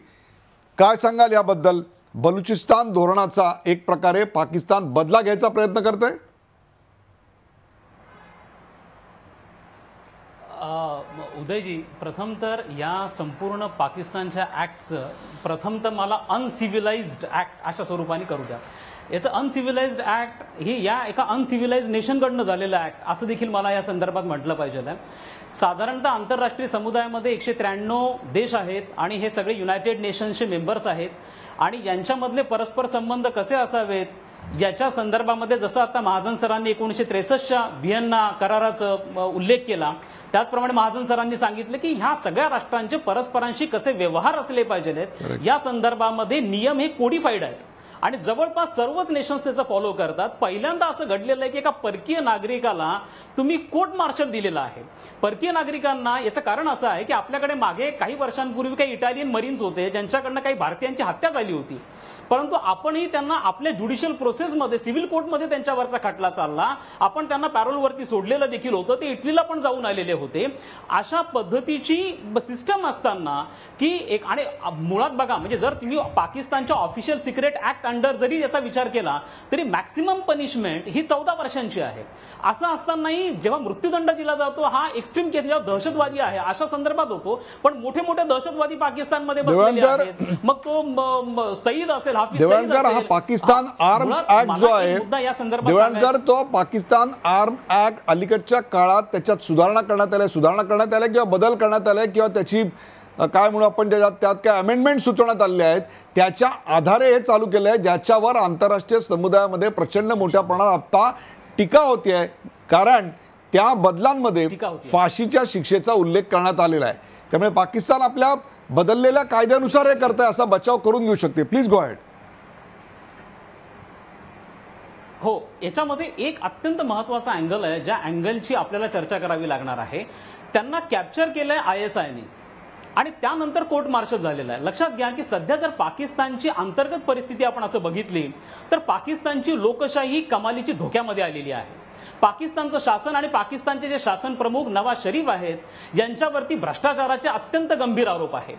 काय सांगाल याबद्दल? बलुचिस्तान धोरणाचा एक प्रकारे पाकिस्तान बदला घ्यायचा प्रयत्न करतंय? उदयजी, प्रथम तर या संपूर्ण पाकिस्तानच्या ॲक्टचं प्रथम तर मला अनसिव्हिलाइज्ड ॲक्ट अशा स्वरूपाने करू द्या. याचं अनसिव्हिलाइज्ड ॲक्ट हे या एका अनसिव्हिलाइज्ड नेशनकडनं झालेलं ॲक्ट असं देखील मला या संदर्भात म्हटलं पाहिजे. साधारणतः आंतरराष्ट्रीय समुदायामध्ये 193 देश आहेत आणि हे सगळे युनायटेड नेशन्सचे मेंबर्स आहेत आणि यांच्यामधले परस्पर संबंध कसे असावेत याच्या संदर्भामध्ये जसं आता महाजन सरांनी 1963च्या व्हिएन्ना कराराचा उल्लेख केला त्याचप्रमाणे महाजन सरांनी सांगितलं की ह्या सगळ्या राष्ट्रांचे परस्परांशी कसे व्यवहार असले पाहिजेत या संदर्भामध्ये नियम हे कोडिफाईड आहेत आणि जवळपास सर्वच नेशन्स त्याचा फॉलो करतात. पहिल्यांदा असं घडलेलं आहे की एका परकीय नागरिकाला तुम्ही कोर्ट मार्शल दिलेला आहे. परकीय नागरिकांना याचं कारण असं आहे की आपल्याकडे मागे काही वर्षांपूर्वी काही इटालियन मरीन्स होते ज्यांच्याकडनं काही भारतीयांची हत्या झाली होती, परंतु आपणही त्यांना आपल्या ज्युडिशियल प्रोसेसमध्ये सिव्हिल कोर्टमध्ये त्यांच्यावरचा खटला चालला, आपण त्यांना पॅरोलवरती सोडलेलं देखील होतं, ते इटलीला पण जाऊन आलेले होते. अशा पद्धतीची सिस्टम असताना की एक आणि मुळात बघा म्हणजे जर तुम्ही पाकिस्तानच्या ऑफिशियल सिक्रेट ऍक्ट अंडर जरी याचा विचार केला तरी मॅक्सिमम पनिशमेंट ही 14 वर्षांची आहे. असं असतानाही जेव्हा मृत्यूदंड दिला जातो हा एक्स्ट्रीम केस जेव्हा दहशतवादी आहे अशा संदर्भात होतो, पण मोठे मोठे दहशतवादी पाकिस्तानमध्ये बसलेले आहेत. मग तो सईद असेल, देवळणकर, हा पाकिस्तान आर्म्स ऍक्ट जो आहे देवळणकर, तो पाकिस्तान आर्म ऍक्ट अलीकडच्या काळात त्याच्यात सुधारणा करण्यात आल्या किंवा बदल करण्यात आले किंवा त्याची काय म्हणू आपण त्यात काय अमेंडमेंट सुचवण्यात आलेले आहेत त्याच्या आधारे हे चालू केलं आहे, ज्याच्यावर आंतरराष्ट्रीय समुदायामध्ये प्रचंड मोठ्या प्रमाणात आता टीका होती आहे. कारण त्या बदलांमध्ये फाशीच्या शिक्षेचा उल्लेख करण्यात आलेला आहे. त्यामुळे पाकिस्तान आपल्या बदललेल्या कायद्यानुसार हे करत आहे असा बचाव करून घेऊ शकते. Please go ahead. हो, याच्यामध्ये एक अत्यंत महत्त्वाचा अँगल आहे ज्या अँगलची आपल्याला चर्चा करावी लागणार आहे. त्यांना कॅप्चर केलंय ISIने आणि त्यानंतर कोर्ट मार्शल झालेला आहे. लक्षात घ्या की सध्या जर पाकिस्तानची अंतर्गत परिस्थिती आपण असं बघितली तर पाकिस्तानची लोकशाही कमालीची धोक्यामध्ये आलेली आहे. पाकिस्तानचं शासन आणि पाकिस्तानचे जे शासन प्रमुख नवाज शरीफ आहेत यांच्यावरती भ्रष्टाचाराचे अत्यंत गंभीर आरोप आहे.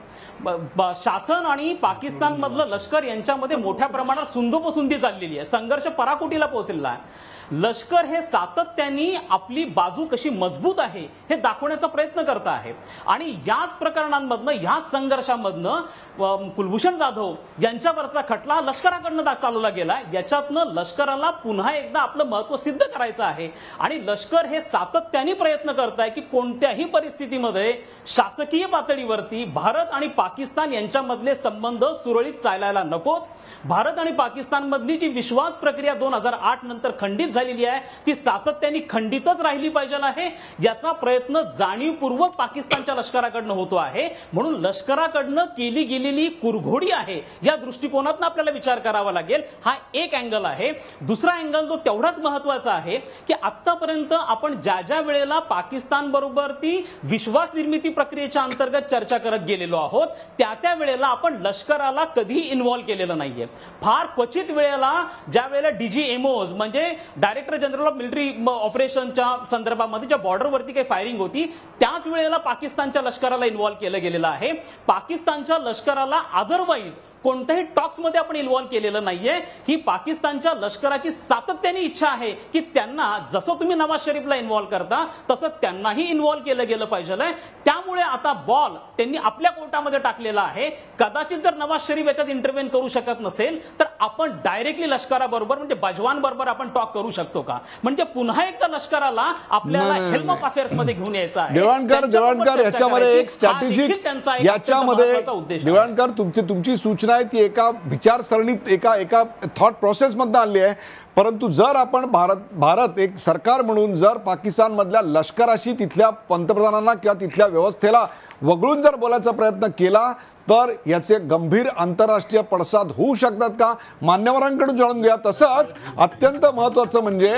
शासन आणि पाकिस्तानमधलं लष्कर यांच्यामध्ये मोठ्या प्रमाणात सुंदोपसुंदी चाललेली आहे, संघर्ष पराकोटीला पोहोचलेला आहे. लष्कर हे सातत्याने आपली बाजू कशी मजबूत आहे हे दाखवण्याचा प्रयत्न करत आहे आणि याच प्रकरणांमधनं, ह्याच संघर्षामधनं कुलभूषण जाधव यांच्यावरचा खटला लष्कराकडनं चालवला गेला. याच्यातनं लष्कराला पुन्हा एकदा आपलं महत्व सिद्ध करायचं आहे आणि लष्कर हे सातत्याने प्रयत्न करत आहे की कोणत्याही परिस्थितीमध्ये शासकीय पातळीवरती भारत आणि पाकिस्तान यांच्यामधले संबंध सुरळीत चालायला नकोत. भारत आणि पाकिस्तानमधली जी विश्वास प्रक्रिया 2008 नंतर खंडित झालेली आहे ती सातत्याने खंडितच राहिली पाहिजे आहे, याचा प्रयत्न जाणीवपूर्वक पाकिस्तानच्या लष्कराकडनं होतो आहे. म्हणून लष्कराकडनं केली गेलेली कुरघोडी आहे या दृष्टिकोनातून आपल्याला विचार करावा लागेल. हा एक अँगल आहे. दुसरा अँगल जो तेवढाच महत्वाचा आहे की आतापर्यंत आपण ज्या ज्या वेळेला पाकिस्तान बरोबर ती विश्वास निर्मिती प्रक्रियेच्या अंतर्गत चर्चा करत गेलेलो आहोत त्या त्या वेळेला आपण लष्कराला कधीही इन्व्हॉल्व केलेलं नाहीये. फार क्वचित वेळेला ज्या वेळेला DGMOs म्हणजे डायरेक्टर जनरल ऑफ मिलिटरी ऑपरेशनच्या संदर्भामध्ये ज्या बॉर्डरवरती काही फायरिंग होती त्याच वेळेला पाकिस्तानच्या लष्कराला इन्व्हॉल्व केलं गेलेलं आहे. पाकिस्तानच्या लष्कराला अदरवाईज कोणत्याही टॉक्स मध्ये आपण इन्व्हॉल्व केलेलं नाहीये. ही पाकिस्तानच्या लष्कराची सातत्याने इच्छा आहे की त्यांना जसं तुम्ही नवाज शरीफला इन्व्हॉल्व करता तसं त्यांनाही इन्व्हॉल्व केलं गेलं पाहिजे. त्यामुळे आता बॉल त्यांनी आपल्या कोर्टामध्ये टाकलेला आहे. कदाचित जर नवाज शरीफ याच्यात इंटरव्हेन करू शकत नसेल तर आपण डायरेक्टली लष्कराबरोबर म्हणजे बजवान बरोबर आपण टॉक करू शकतो का, म्हणजे पुन्हा एकदा लष्कराला आपल्याला हेल्म ऑफ अफेअर्स मध्ये घेऊन यायचं आहे. देवाणकर याच्यामध्ये एक स्ट्रॅटेजिक याच्यामध्ये देवाणकर तुमची सूचना आहे ती एका विचारसरणीत एका थॉट प्रोसेस मधून आली आहे. परंतु जर आपण भारत एक सरकार म्हणून जर पाकिस्तानमधल्या लष्कराशी तिथल्या पंतप्रधानांना किंवा तिथल्या व्यवस्थेला वगळून जर बोलायचा प्रयत्न केला तर याचे गंभीर आंतरराष्ट्रीय पडसाद होऊ शकतात का, मान्यवरांकडून जाणून घ्या. तसंच अत्यंत महत्त्वाचं म्हणजे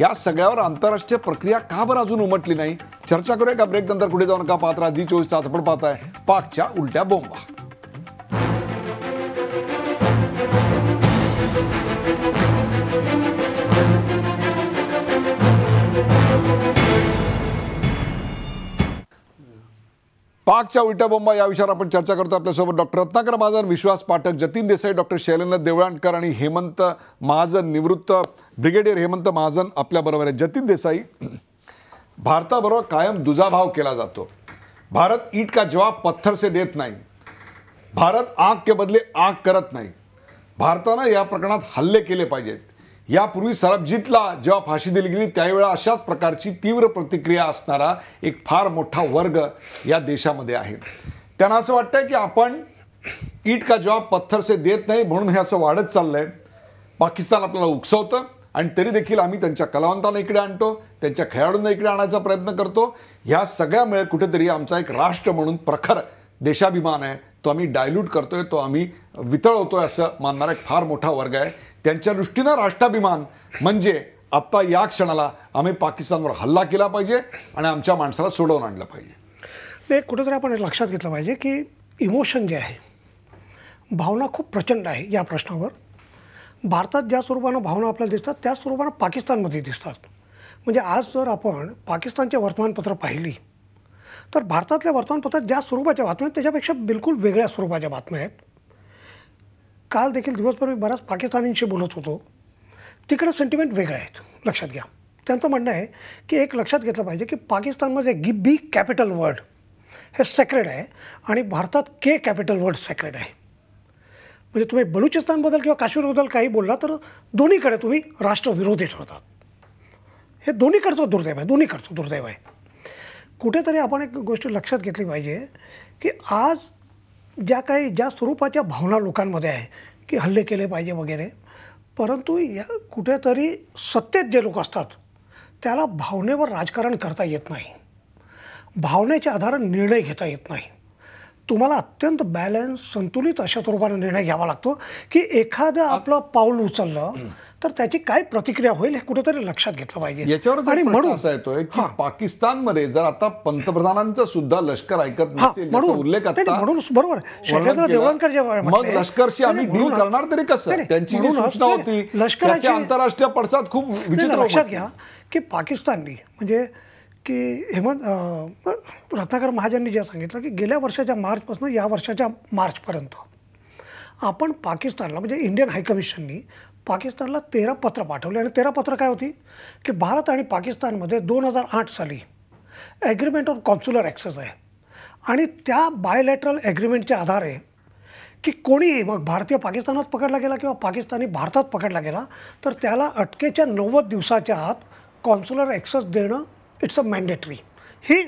या सगळ्यावर आंतरराष्ट्रीय प्रक्रिया का बरं अजून उमटली नाही, चर्चा करूया का ब्रेक नंतर. कुठे जाऊन का पाहत राहा जी24 तास. आपण पाहताय पाकच्या उलट्या बोंबा. पाकच्या उलट्या बोंबा या विषयावर आपण चर्चा करतो. आपल्यासोबत डॉक्टर रत्नाकर महाजन, विश्वास पाठक, जतीन देसाई, डॉक्टर शैलेंद्र देवळाणकर आणि हेमंत महाजन, निवृत्त ब्रिगेडियर हेमंत महाजन आपल्याबरोबर आहे. जतीन देसाई, भारताबरोबर कायम दुजाभाव केला जातो. भारत ईट का जवाब पत्थर से देत नाही, भारत आग के बदले आग करत नाही. भारतानं या प्रकरणात हल्ले केले पाहिजेत. यापूर्वी सरबजीतला जेव्हा फाशी दिली गेली त्यावेळेला अशाच प्रकारची तीव्र प्रतिक्रिया असणारा एक फार मोठा वर्ग या देशामध्ये आहे. त्यांना असं वाटतंय की आपण ईट का जवाब पत्थर से देत नाही म्हणून हे असं वाढत चाललंय. पाकिस्तान आपल्याला उकसवतं आणि तरी देखील आम्ही त्यांच्या कलावंतांना इकडे आणतो, त्यांच्या खेळाडूंना इकडे आणायचा प्रयत्न करतो. ह्या सगळ्यामुळे कुठेतरी आमचा एक राष्ट्र म्हणून प्रखर देशाभिमान आहे तो आम्ही डायल्यूट करतोय, तो आम्ही वितळवतोय असं मानणारा एक फार मोठा वर्ग आहे. त्यांच्या दृष्टीनं राष्ट्राभिमान म्हणजे आत्ता या क्षणाला आम्ही पाकिस्तानवर हल्ला केला पाहिजे आणि आमच्या माणसाला सोडवून आणलं पाहिजे. ते कुठेतरी आपण लक्षात घेतलं पाहिजे की इमोशन जे आहे, भावना खूप प्रचंड आहे या प्रश्नावर. भारतात ज्या स्वरूपानं भावना आपल्याला दिसतात त्या स्वरूपानं पाकिस्तानमध्ये दिसतात. म्हणजे आज जर आपण पाकिस्तानचे वर्तमानपत्र पाहिली तर भारतातल्या वर्तमानपत्रात ज्या स्वरूपाच्या बातम्या आहेत त्याच्यापेक्षा बिलकुल वेगळ्या स्वरूपाच्या बातम्या आहेत. काल देखील दिवसभर मी बऱ्याच पाकिस्तानींशी बोलत होतो. तिकडे सेंटिमेंट वेगळे आहेत, लक्षात घ्या. त्यांचं म्हणणं आहे की एक लक्षात घेतलं पाहिजे की पाकिस्तानमध्ये बी कॅपिटल वर्ड हे सेक्रेड आहे आणि भारतात के कॅपिटल वर्ड सेक्रेड आहे. म्हणजे तुम्ही बलुचिस्तानबद्दल किंवा काश्मीरबद्दल काही बोलला तर दोन्हीकडे तुम्ही राष्ट्रविरोधी ठरतात. हे दोन्हीकडचं दुर्दैव आहे. कुठेतरी आपण एक गोष्ट लक्षात घेतली पाहिजे की आज ज्या स्वरूपाच्या भावना लोकांमध्ये आहे की हल्ले केले पाहिजे वगैरे, परंतु या कुठेतरी सत्तेत जे लोक असतात त्याला भावनेवर राजकारण करता येत नाही, भावनेच्या आधाराने निर्णय घेता येत नाही. तुम्हाला अत्यंत बॅलन्स संतुलित अशा स्वरूपाने निर्णय घ्यावा लागतो की एखादं आपलं पाऊल उचललं तर त्याची काय प्रतिक्रिया होईल हे कुठेतरी लक्षात घेतलं पाहिजे. याच्यावरच आणि एक प्रश्न म्हणून असा येतोय की पाकिस्तानमध्ये जर आता पंतप्रधानांचं सुद्धा लष्कर ऐकत नसेल याचा उल्लेख आता म्हणून बरोबर शैलेंद्र देवळणकर जेव्हा मग म्हटले, लष्करशी आम्ही नाही, डील म्हणून- करणार तरी कसं? नाही, त्यांची जी म्हणूनच सूचना नाही, होती लष्कराची- त्याचे आंतरराष्ट्रीय पडसाद खूप विचित्र लक्षात होते. घ्या की पाकिस्ताननी म्हणजे की हेमंत रत्नाकर महाजननी जे सांगितलं की गेल्या वर्षाच्या मार्चपासून या वर्षाच्या मार्चपर्यंत आपण पाकिस्तानला म्हणजे इंडियन हायकमिशननी पाकिस्तानला 13 पत्र पाठवले आणि 13 पत्र काय होती की भारत आणि पाकिस्तानमध्ये 2008 साली ॲग्रीमेंट ऑन कॉन्स्युलर ॲक्सेस आहे आणि त्या बायलॅटरल ॲग्रीमेंटच्या आधारे की कोणी मग भारतीय पाकिस्तानात पकडला गेला किंवा पाकिस्तानी भारतात पकडला गेला तर त्याला अटकेच्या 90 दिवसाच्या आत कॉन्स्युलर ॲक्सेस देणं it's a mandatory. He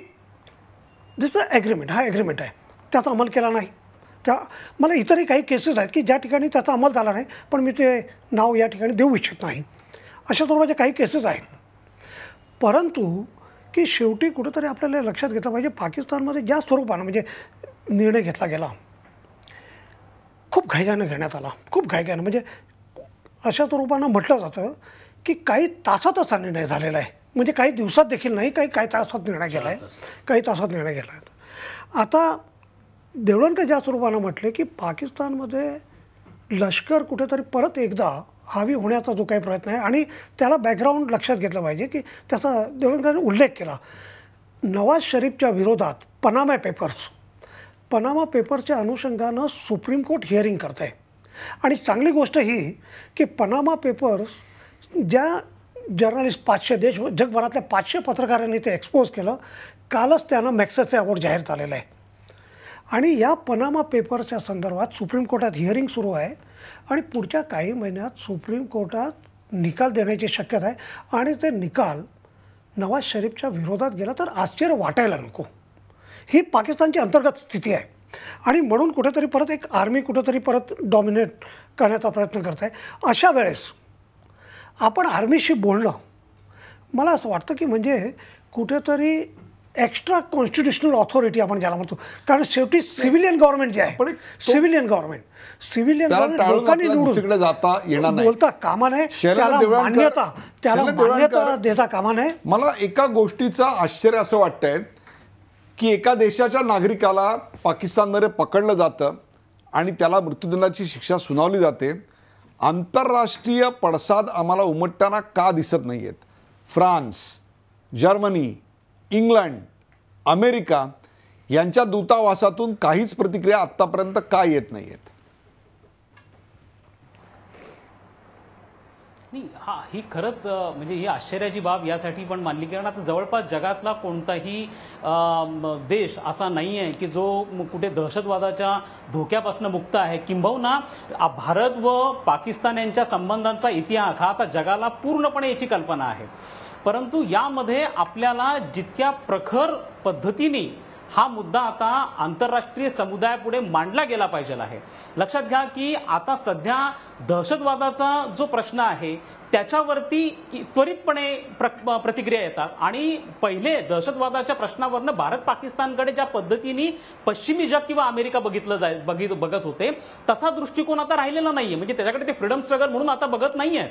this agreement हा ॲग्रीमेंट आहे, त्याचा अंमल केला नाही. त्या मला इतरही काही केसेस आहेत की ज्या ठिकाणी त्याचा अंमल झाला नाही पण मी ते नाव या ठिकाणी देऊ इच्छित नाही. अशा स्वरूपाचे काही केसेस आहेत. परंतु की शेवटी कुठेतरी आपल्याला लक्षात घेतलं पाहिजे पाकिस्तानमध्ये ज्या स्वरूपानं म्हणजे निर्णय घेतला गेला खूप घाईघाईनं घेण्यात आला, खूप घाईघाईनं म्हणजे अशा स्वरूपानं म्हटलं जातं की काही तासातच हा निर्णय झालेला आहे. म्हणजे काही दिवसात देखील नाही, काही तासात निर्णय केला आहे, काही तासात निर्णय केला आहे. आता देवळणकर ज्या स्वरूपानं म्हटले की पाकिस्तानमध्ये लष्कर कुठेतरी परत एकदा हावी होण्याचा जो काही प्रयत्न आहे आणि त्याला बॅकग्राऊंड लक्षात घेतलं पाहिजे की त्याचा देवळणकरांनी उल्लेख केला. नवाज शरीफच्या विरोधात पनामा पेपर्सच्या अनुषंगानं सुप्रीम कोर्ट हिअरिंग करत आहे आणि चांगली गोष्ट ही की पनामा पेपर्स ज्या जर्नलिस्ट 500 देश जगभरातल्या 500 पत्रकारांनी ते एक्सपोज केलं, कालच त्यांना मॅक्सेसे अवॉर्ड जाहीर झालेलं आहे आणि या पनामा पेपर्सच्या संदर्भात सुप्रीम कोर्टात हिअरिंग सुरू आहे आणि पुढच्या काही महिन्यात सुप्रीम कोर्टात निकाल देण्याची शक्यता आहे आणि ते निकाल नवाज शरीफच्या विरोधात गेला तर आश्चर्य वाटायला नको. ही पाकिस्तानची अंतर्गत स्थिती आहे आणि म्हणून कुठेतरी परत एक आर्मी कुठेतरी परत डॉमिनेट करण्याचा प्रयत्न करत आहे. अशा वेळेस आपण आर्मीशी बोलणं मला असं वाटतं की म्हणजे कुठेतरी एक्स्ट्रा कॉन्स्टिट्युशनल ऑथॉरिटी आपण ज्याला म्हणतो, कारण शेवटी सिव्हिलियन गव्हर्नमेंट जे आहे सिव्हिलियन गव्हर्नमेंट लोकांनी दुसरीकडे जाता येणार नाही, बोलता कामा नये, त्याला मान्यता देता कामा नये. मला एका गोष्टीचं आश्चर्य असं वाटतंय की एका देशाच्या नागरिकाला पाकिस्तानमध्ये पकडलं जातं आणि त्याला मृत्यूदंडाची शिक्षा सुनावली जाते. आंतरराष्ट्रीय पडसाद आम्हाला उमटताना का दिसत नाही आहेत? फ्रान्स, जर्मनी, इंग्लंड, अमेरिका यांच्या दूतावासातून काहीच प्रतिक्रिया आत्तापर्यंत का येत नाही आहेत? ही खरंच म्हणजे ही आश्चर्याची बाब यासाठी पण मानली, कारण आता जवळपास जगातला कोणताही देश असा नाही आहे की जो कुठे दहशतवादाच्या धोक्यापासून मुक्त आहे. किंबहुना भारत व पाकिस्तान यांच्या संबंधांचा इतिहास हा आता जगाला पूर्णपणे याची कल्पना आहे. परंतु यामध्ये आपल्याला जितक्या प्रखर पद्धतीने हा मुद्दा आता आंतरराष्ट्रीय समुदायापुढे मांडला गेला पाहिजे आहे. लक्षात घ्या की आता सध्या दहशतवादाचा जो प्रश्न आहे त्याच्यावरती त्वरितपणे प्रतिक्रिया येतात आणि पहिले दहशतवादाच्या प्रश्नावरनं भारत पाकिस्तानकडे ज्या पद्धतीने पश्चिमी जग किंवा अमेरिका बघत होते तसा दृष्टिकोन आता राहिलेला नाहीये. म्हणजे त्याच्याकडे ते फ्रीडम स्ट्रगल म्हणून आता बघत नाहीये.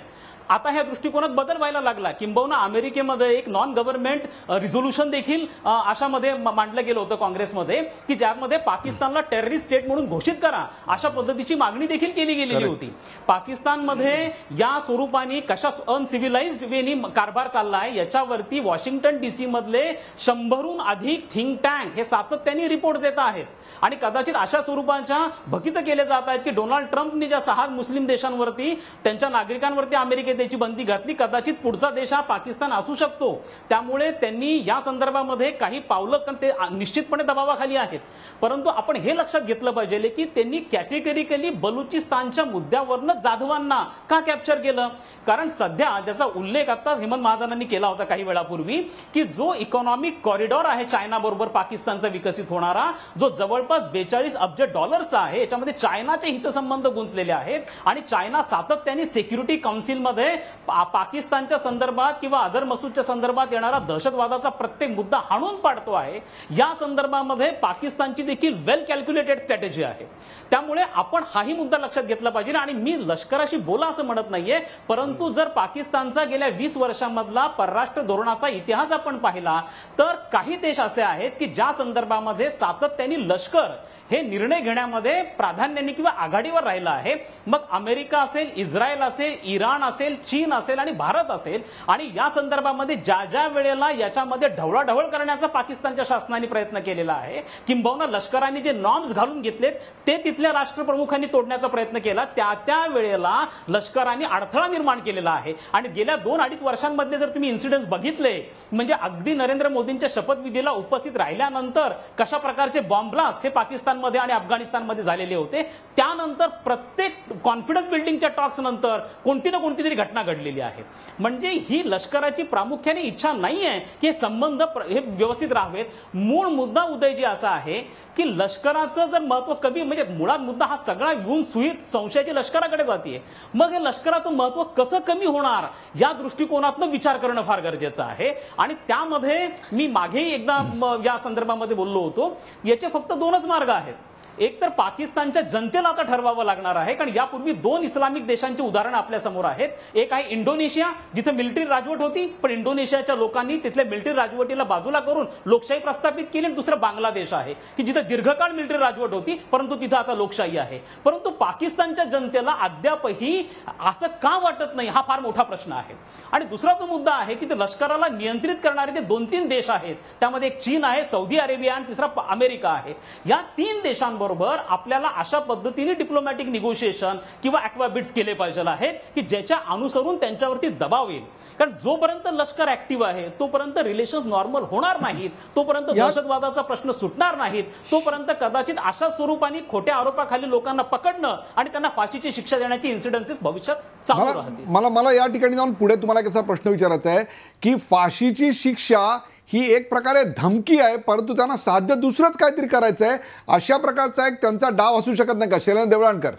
आता ह्या दृष्टिकोनात बदल व्हायला लागला. किंबहुना अमेरिकेमध्ये एक नॉन गव्हर्नमेंट रिझोल्युशन देखील अशामध्ये मांडलं गेलं होतं काँग्रेसमध्ये की ज्यामध्ये पाकिस्तानला टेररिस्ट स्टेट म्हणून घोषित करा अशा पद्धतीची मागणी देखील केली गेलेली होती. पाकिस्तानमध्ये या स्वरूपाने कशा अनसिव्हिलाइज्ड वेनी कारभार चालला आहे याच्यावरती वॉशिंग्टन DC मधले 100हून अधिक थिंक टँक हे सातत्याने रिपोर्ट देत आहेत आणि कदाचित अशा स्वरूपाच्या भकित केले जात आहेत की डोनाल्ड ट्रम्पनी ज्या 6 मुस्लिम देशांवरती त्यांच्या नागरिकांवरती अमेरिकेत त्याची बंदी घातली, कदाचित पुढचा देश हा पाकिस्तान असू शकतो. त्यामुळे त्यांनी या संदर्भामध्ये काही पावलं ते निश्चितपणे दबावाखाली आहेत. परंतु आपण हे लक्षात घेतलं पाहिजे की त्यांनी कॅटेगरिकली बलुचिस्तानच्या मुद्द्यावरनं जाधवांना का कॅप्चर केलं? कारण कारण सध्या ज्याचा उल्लेख आता हेमंत महाजनांनी केला होता काही वेळापूर्वी, की जो इकॉनॉमिक कॉरिडॉर आहे चायना बरोबर पाकिस्तानचा विकसित होणारा, जो जवळपास 42 अब्ज डॉलर्सचा आहे, याच्यामध्ये चायनाचे हितसंबंध गुंतलेले आहेत आणि चायना सातत्याने सिक्युरिटी काउन्सिलमध्ये पाकिस्तानच्या संदर्भात किंवा अझर मसूदच्या संदर्भात येणारा दहशतवादाचा प्रत्येक मुद्दा हाणून पाडतो आहे. या संदर्भामध्ये पाकिस्तानची देखील वेल कॅल्क्युलेटेड स्ट्रॅटेजी आहे. त्यामुळे आपण हाही मुद्दा लक्षात घेतला पाहिजे. आणि मी लष्कराशी बोला असं म्हणत नाहीये, परंतु जर पाकिस्तानचा गेल्या 20 वर्षांमधला परराष्ट्र धोरणाचा इतिहास आपण पाहिला तर काही देश असे आहेत की ज्या संदर्भामध्ये सातत्याने लष्कर हे निर्णय घेण्यामध्ये प्राधान्याने किंवा आघाडीवर राहिला आहे. मग अमेरिका असेल, इस्रायल असेल, इराण असेल, चीन असेल आणि भारत असेल. आणि या संदर्भामध्ये ज्या ज्या वेळेला याच्यामध्ये ढवळाढवळ करण्याचा पाकिस्तानच्या शासनाने प्रयत्न केलेला आहे, किंबहुना लष्कराने जे नॉर्म्स घालून घेतलेत ते तिथल्या राष्ट्रप्रमुखांनी तोडण्याचा प्रयत्न केला, त्या वेळेला लष्कराने अडथळा निर्माण केलेला आहे. आणि गेल्या 2-2.5 वर्षांमध्ये जर तुम्ही इन्सिडेंट्स बघितले, म्हणजे अगदी नरेंद्र मोदींच्या शपथविधीला उपस्थित राहिल्यानंतर कशा प्रकारचे बॉम्ब ब्लास्ट हे पाकिस्तानमध्ये आणि अफगाणिस्तानमध्ये झालेले होते, त्यानंतर प्रत्येक कॉन्फिडन्स बिल्डिंगच्या टॉक्स नंतर कोणती ना कोणती तरी घटना घडलेली आहे. म्हणजे ही लष्कराची प्रामुख्याने इच्छा नाहीये की हे संबंध हे व्यवस्थित राहावेत. मूळ मुद्दा उदयजी असा आहे की लष्कराचं जर महत्व कमी, म्हणजे मुळात मुद्दा हा सगळा घेऊन सुईत संशयाची लष्कराकडे जाते. मग हे लष्कराचं महत्व कसं कमी होणार या दृष्टिकोनातून विचार करणं फार गरजेचं आहे. आणि त्यामध्ये मी मागेही एकदा या संदर्भामध्ये बोललो होतो, याचे फक्त 2च मार्ग आहेत. एक तर पाकिस्तानच्या जनतेला आता ठरवावं लागणार आहे, कारण यापूर्वी 2 इस्लामिक देशांची उदाहरणं आपल्या समोर आहेत. एक आहे इंडोनेशिया, जिथे मिलिटरी राजवट होती, पण इंडोनेशियाच्या लोकांनी तिथल्या मिलिटरी राजवटीला बाजूला करून लोकशाही प्रस्थापित केली. दुसरं बांगलादेश आहे की जिथे दीर्घकाळ मिलिटरी राजवट होती, परंतु तिथं आता लोकशाही आहे. परंतु पाकिस्तानच्या जनतेला अद्यापही असं का वाटत नाही, हा फार मोठा प्रश्न आहे. आणि दुसरा जो मुद्दा आहे की ते लष्कराला नियंत्रित करणारे ते 2-3 देश आहेत. त्यामध्ये एक चीन आहे, सौदी अरेबिया आणि तिसरा अमेरिका आहे. या 3 देशांबरोबर आपल्याला अशा पद्धतीने डिप्लोमॅटिक निगोशिएशन किंवा ॲक्वाबिट्स केले पाहिजे आहेत की ज्याच्या अनुसरून त्यांच्यावरती दबाव येईल. कारण जोपर्यंत लष्कर ऍक्टिव्ह आहे तोपर्यंत रिलेशन्स नॉर्मल होणार नाहीत, तोपर्यंत दहशतवादाचा प्रश्न सुटणार नाहीत, तोपर्यंत कदाचित अशा स्वरूपाने खोट्या आरोपाखाली लोकांना पकडणं आणि त्यांना फाशीची शिक्षा देण्याची इन्सिडेंसेस भविष्यात चालू राहतील. मला या ठिकाणी जाऊन पुढे तुम्हाला कसा प्रश्न विचारायचा आहे की फाशीची शिक्षा ही एक प्रकारे धमकी आहे, परंतु त्यांना साध्य दुसरंच काहीतरी करायचं आहे, अशा प्रकारचा एक त्यांचा डाव असू शकत नाही का शैलेंद्र देवळाणकर?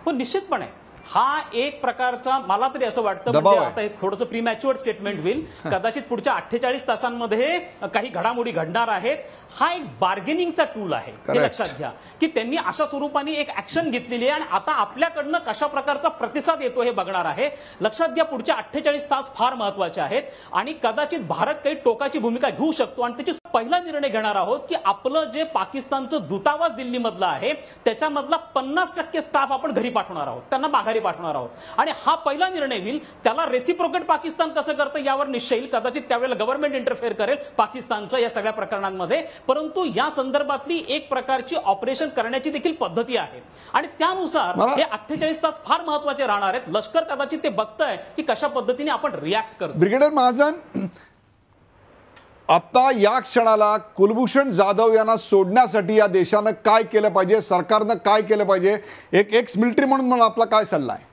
हो, निश्चितपणे हा एक प्रकारचा, मला तरी असं वाटतं, म्हणजे आता हे थोडंसं प्रीमॅच्युअर स्टेटमेंट होईल, कदाचित पुढच्या 48 तासांमध्ये काही घडामोडी घडणार आहेत. हा एक बार्गेनिंगचा टूल आहे, हे लक्षात घ्या की त्यांनी अशा स्वरूपाने एक ऍक्शन घेतलेली आहे आणि आता आपल्याकडनं कशा प्रकारचा प्रतिसाद येतो हे बघणार आहे. लक्षात घ्या, पुढच्या 48 तास फार महत्वाचे आहेत आणि कदाचित भारत काही टोकाची भूमिका घेऊ शकतो. आणि त्याची पहिला निर्णय घेणार आहोत की आपलं जे पाकिस्तानचं दूतावास दिल्लीमधलं आहे त्याच्यामधला 50% स्टाफ आपण घरी पाठवणार आहोत, त्यांना माघारी पाठवणार आहोत. आणि हा पहिला निर्णय होईल. त्याला रेसिप्रोकेट पाकिस्तान कसं करतं यावर निश्चय येईल. कदाचित त्यावेळेला गव्हर्नमेंट इंटरफेअर करेल पाकिस्तानचं या सगळ्या प्रकरणांमध्ये, परंतु या संदर्भातली एक प्रकारची ऑपरेशन करण्याची देखील पद्धती आहे आणि त्यानुसार हे 48 तास फार महत्वाचे राहणार आहेत. लष्कर कदाचित ते बघतंय की कशा पद्धतीने आपण रिॲक्ट करतो. ब्रिगेडियर महाजन, आता या क्षणाला कुलभूषण जाधव यांना सोडण्यासाठी या देशानं काय केलं पाहिजे, सरकारनं काय केलं पाहिजे, एक एक्स मिलिटरी म्हणून मला आपला काय सल्ला आहे?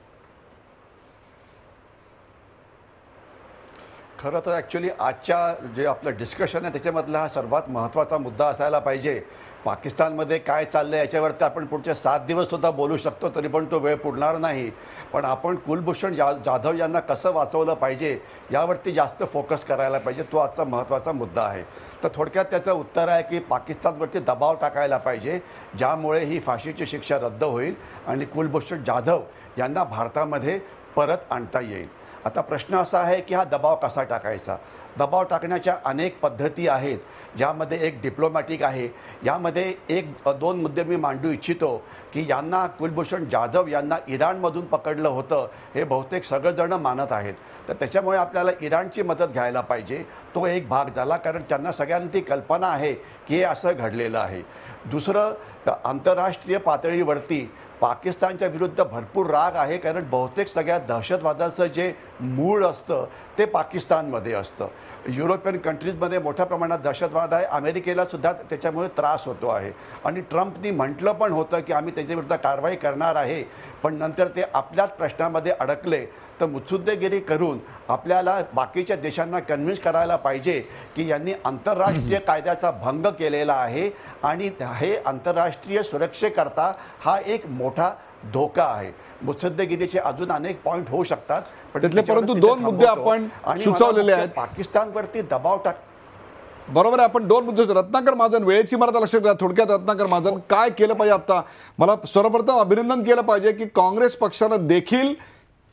खरं तर ॲक्च्युली आजच्या जे आपलं डिस्कशन आहे त्याच्यामधला हा सर्वात महत्त्वाचा मुद्दा असायला पाहिजे. पाकिस्तानमध्ये काय चाललं आहे याच्यावरती आपण पुढचे 7 दिवससुद्धा बोलू शकतो, तरी पण तो वेळ पुरणार नाही. पण आपण कुलभूषण जाधव यांना कसं वाचवलं पाहिजे यावरती जास्त फोकस करायला पाहिजे. तो आजचा महत्त्वाचा मुद्दा आहे. तर थोडक्यात त्याचं उत्तर आहे की पाकिस्तानवरती दबाव टाकायला पाहिजे, ज्यामुळे ही फाशीची शिक्षा रद्द होईल आणि कुलभूषण जाधव यांना भारतामध्ये परत आणता येईल. आता प्रश्न असा आहे की हा दबाव कसा टाकायचा. दबाव टाकण्याच्या अनेक पद्धती आहेत, ज्यामध्ये एक डिप्लोमॅटिक आहे. यामध्ये 1-2 मुद्दे मी मांडू इच्छितो की यांना कुलभूषण जाधव यांना इराणमधून पकडलं होतं हे बहुतेक सगळेजण मानत आहेत. तर त्याच्यामुळे आपल्याला इराणची मदत घ्यायला पाहिजे. तो एक भाग झाला, कारण त्यांना सगळ्यांना ती कल्पना आहे की हे असं घडलेलं आहे. दुसरं, आंतरराष्ट्रीय पातळीवरती पाकिस्तानच्या विरुद्ध भरपूर राग आहे, कारण बहुतेक सगळ्या दहशतवादाचं जे मूळ असतं ते पाकिस्तानमध्ये असतं. युरोपियन कंट्रीजमध्ये मोठ्या प्रमाणात दहशतवाद आहे, अमेरिकेला सुद्धा त्याच्यामुळे त्रास होतो आहे. आणि ट्रम्पनी म्हटलं पण होतं की आम्ही त्यांच्याविरुद्ध कारवाई करणार आहे, पण नंतर ते आपल्याच प्रश्नामध्ये अडकले. तर मुत्सुद्देगिरी करून आपल्याला बाकीच्या देशांना कन्व्हिन्स करायला पाहिजे की यांनी आंतरराष्ट्रीय कायद्याचा भंग केलेला आहे आणि हे आंतरराष्ट्रीय सुरक्षेकरता हा एक मोठा धोका आहे. मुत्सद्देगिरीचे अजून अनेक पॉईंट होऊ शकतात, पण त्यातले परंतु 2 मुद्दे आपण सुचवलेले आहेत. पाकिस्तानवरती दबाव टाक. बरोबर आहे, आपण 2 मुद्दे. रत्नाकर महाजन, वेळेची मर्यादा लक्षात घ्या. थोडक्यात रत्नाकर महाजन, काय केलं पाहिजे? आता मला सर्वप्रथम अभिनंदन केलं पाहिजे की काँग्रेस पक्षानं देखील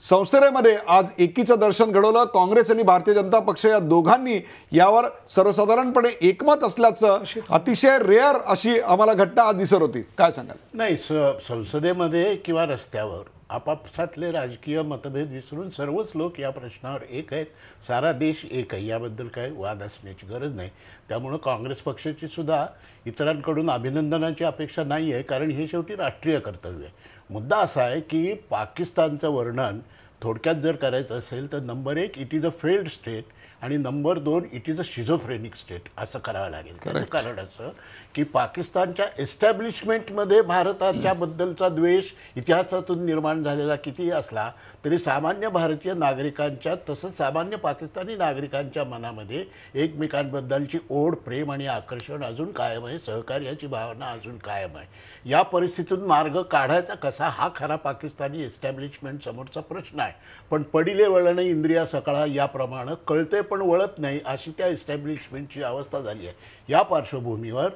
संसदेमध्ये आज एकीचं दर्शन घडवलं. काँग्रेस आणि भारतीय जनता पक्ष या दोघांनी यावर सर्वसाधारणपणे एकमत असल्याचं अतिशय रेअर अशी आम्हाला घटना आज दिसत होती. काय सांगाल? नाही, संसदेमध्ये किंवा रस्त्यावर आपापसातले राजकीय मतभेद विसरून सर्वच लोक या प्रश्नावर एक आहेत. सारा देश एक आहे, याबद्दल काही वाद असण्याची गरज नाही. त्यामुळं काँग्रेस पक्षाची सुद्धा इतरांकडून अभिनंदनाची अपेक्षा नाही आहे, कारण हे शेवटी राष्ट्रीय कर्तव्य आहे. मुद्दा असा आहे की पाकिस्तानचं वर्णन थोडक्यात जर करायचं असेल तर number 1 it is a failed state आणि number 2 it is a schizophrenic state असं करावं लागेल. त्याचं कारण असं की पाकिस्तानच्या एस्टॅब्लिशमेंटमध्ये भारताच्याबद्दलचा द्वेष इतिहासातून निर्माण झालेला कितीही असला तरी सामान्य भारतीय नागरिकांच्या तसंच सामान्य पाकिस्तानी नागरिकांच्या मनामध्ये एकमेकांबद्दलची ओढ, प्रेम आणि आकर्षण अजून कायम आहे. सहकार्याची भावना अजून कायम आहे. या परिस्थितीतून मार्ग काढायचा कसा हा खरा पाकिस्तानी एस्टॅब्लिशमेंट समोरचा प्रश्न आहे. पण पडिले वळणे इंद्रिया सकाळा याप्रमाणे कळते पण वळत नाही अशी त्या एस्टॅब्लिशमेंटची अवस्था झाली आहे. या पार्श्वभूमीवर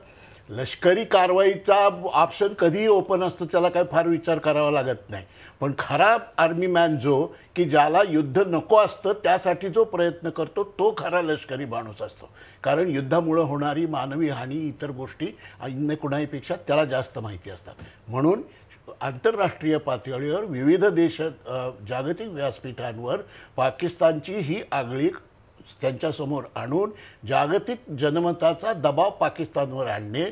लष्करी कारवाईचा ऑप्शन कधीही ओपन असतो, त्याला काही फार विचार करावा लागत नाही. पण खरा आर्मी मॅन जो की ज्याला युद्ध नको असतं त्यासाठी जो प्रयत्न करतो तो खरा लष्करी माणूस असतो. कारण युद्धामुळं होणारी मानवी हानी इतर गोष्टी अन्य कुणाहीपेक्षा त्याला जास्त माहिती असतात. म्हणून आंतरराष्ट्रीय पातळीवर विविध देश जागतिक व्यासपीठांवर पाकिस्तानची ही आगळीक त्यांच्यासमोर आणून जागतिक जनमताचा दबाव पाकिस्तानवर आणणे,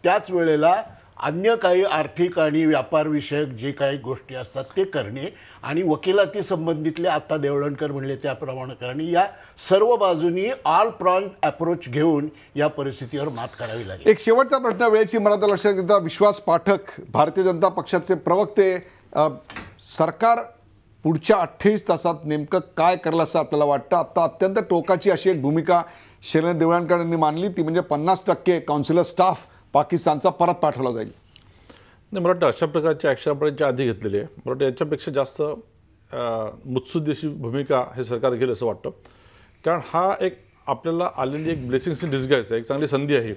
त्याच वेळेला अन्य काही आर्थिक आणि व्यापारविषयक जे काही गोष्टी असतात ते करणे आणि वकिलाती संबंधितले आता देवळणकर म्हणले त्याप्रमाणे करणे, या सर्व बाजूनी ऑल प्रॉन्ग अप्रोच घेऊन या परिस्थितीवर मात करावी लागेल. एक शेवटचा प्रश्न, वेळेची मर्यादा लक्षात घेता. विश्वास पाठक, भारतीय जनता पक्षाचे प्रवक्ते, सरकार पुढच्या 28 तासात नेमकं काय करलं असं आपल्याला वाटतं? आता अत्यंत टोकाची अशी एक भूमिका शरद देवळणकर यांनी मानली, ती म्हणजे 50% काउन्सिलर स्टाफ पाकिस्तानचा परत पाठवला जाईल. नाही, मला वाटतं अशा प्रकारची ॲक्शन आपण याच्या आधी घेतलेली आहे. मला वाटतं याच्यापेक्षा जास्त मुत्सुद्देशी भूमिका हे सरकार घेईल असं वाटतं. कारण हा एक आपल्याला आलेली एक ब्लेसिंग्स इन डिस्गाईज आहे, एक चांगली संधी आहे.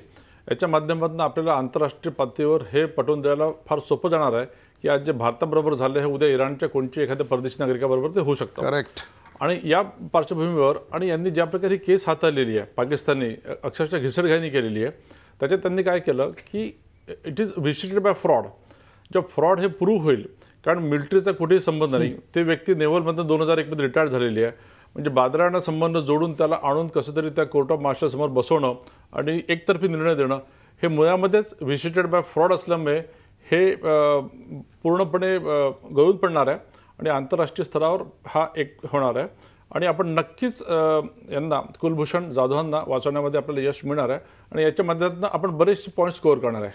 याच्या माध्यमातून आपल्याला आंतरराष्ट्रीय पातळीवर हे पटवून द्यायला फार सोपं जाणार आहे की आज जे भारताबरोबर झालं हे उद्या इराणच्या कोणत्याही एखाद्या परदेशी नागरिकाबरोबर ते होऊ शकतं. करेक्ट. आणि या पार्श्वभूमीवर आणि यांनी ज्या प्रकारे केस हाताळलेली आहे पाकिस्तानने, अक्षरशः घिसडघाईनी केलेली आहे, त्याच्यात त्यांनी काय केलं की इट इज विशिटेड बाय फ्रॉड. जेव्हा फ्रॉड हे प्रूव्ह होईल, कारण मिलिटरीचा कुठेही संबंध नाही, ते व्यक्ती नेव्हलमधून 2001मध्ये रिटायर्ड झालेली आहे, म्हणजे बादरांना संबंध जोडून त्याला आणून कसं तरी त्या कोर्ट ऑफ मार्शलसमोर बसवणं आणि एकतर्फी निर्णय देणं हे मुळामध्येच विशिटेड बाय फ्रॉड असल्यामुळे हे पूर्णपणे गळून पडणार आहे आणि आंतरराष्ट्रीय स्तरावर हा एक होणार आहे. आणि आपण नक्कीच यांना कुलभूषण जाधवांना वाचवण्यामध्ये आपल्याला यश मिळणार आहे आणि याच्या माध्यमातून आपण बरेचसे पॉईंट स्कोअर करणार आहे.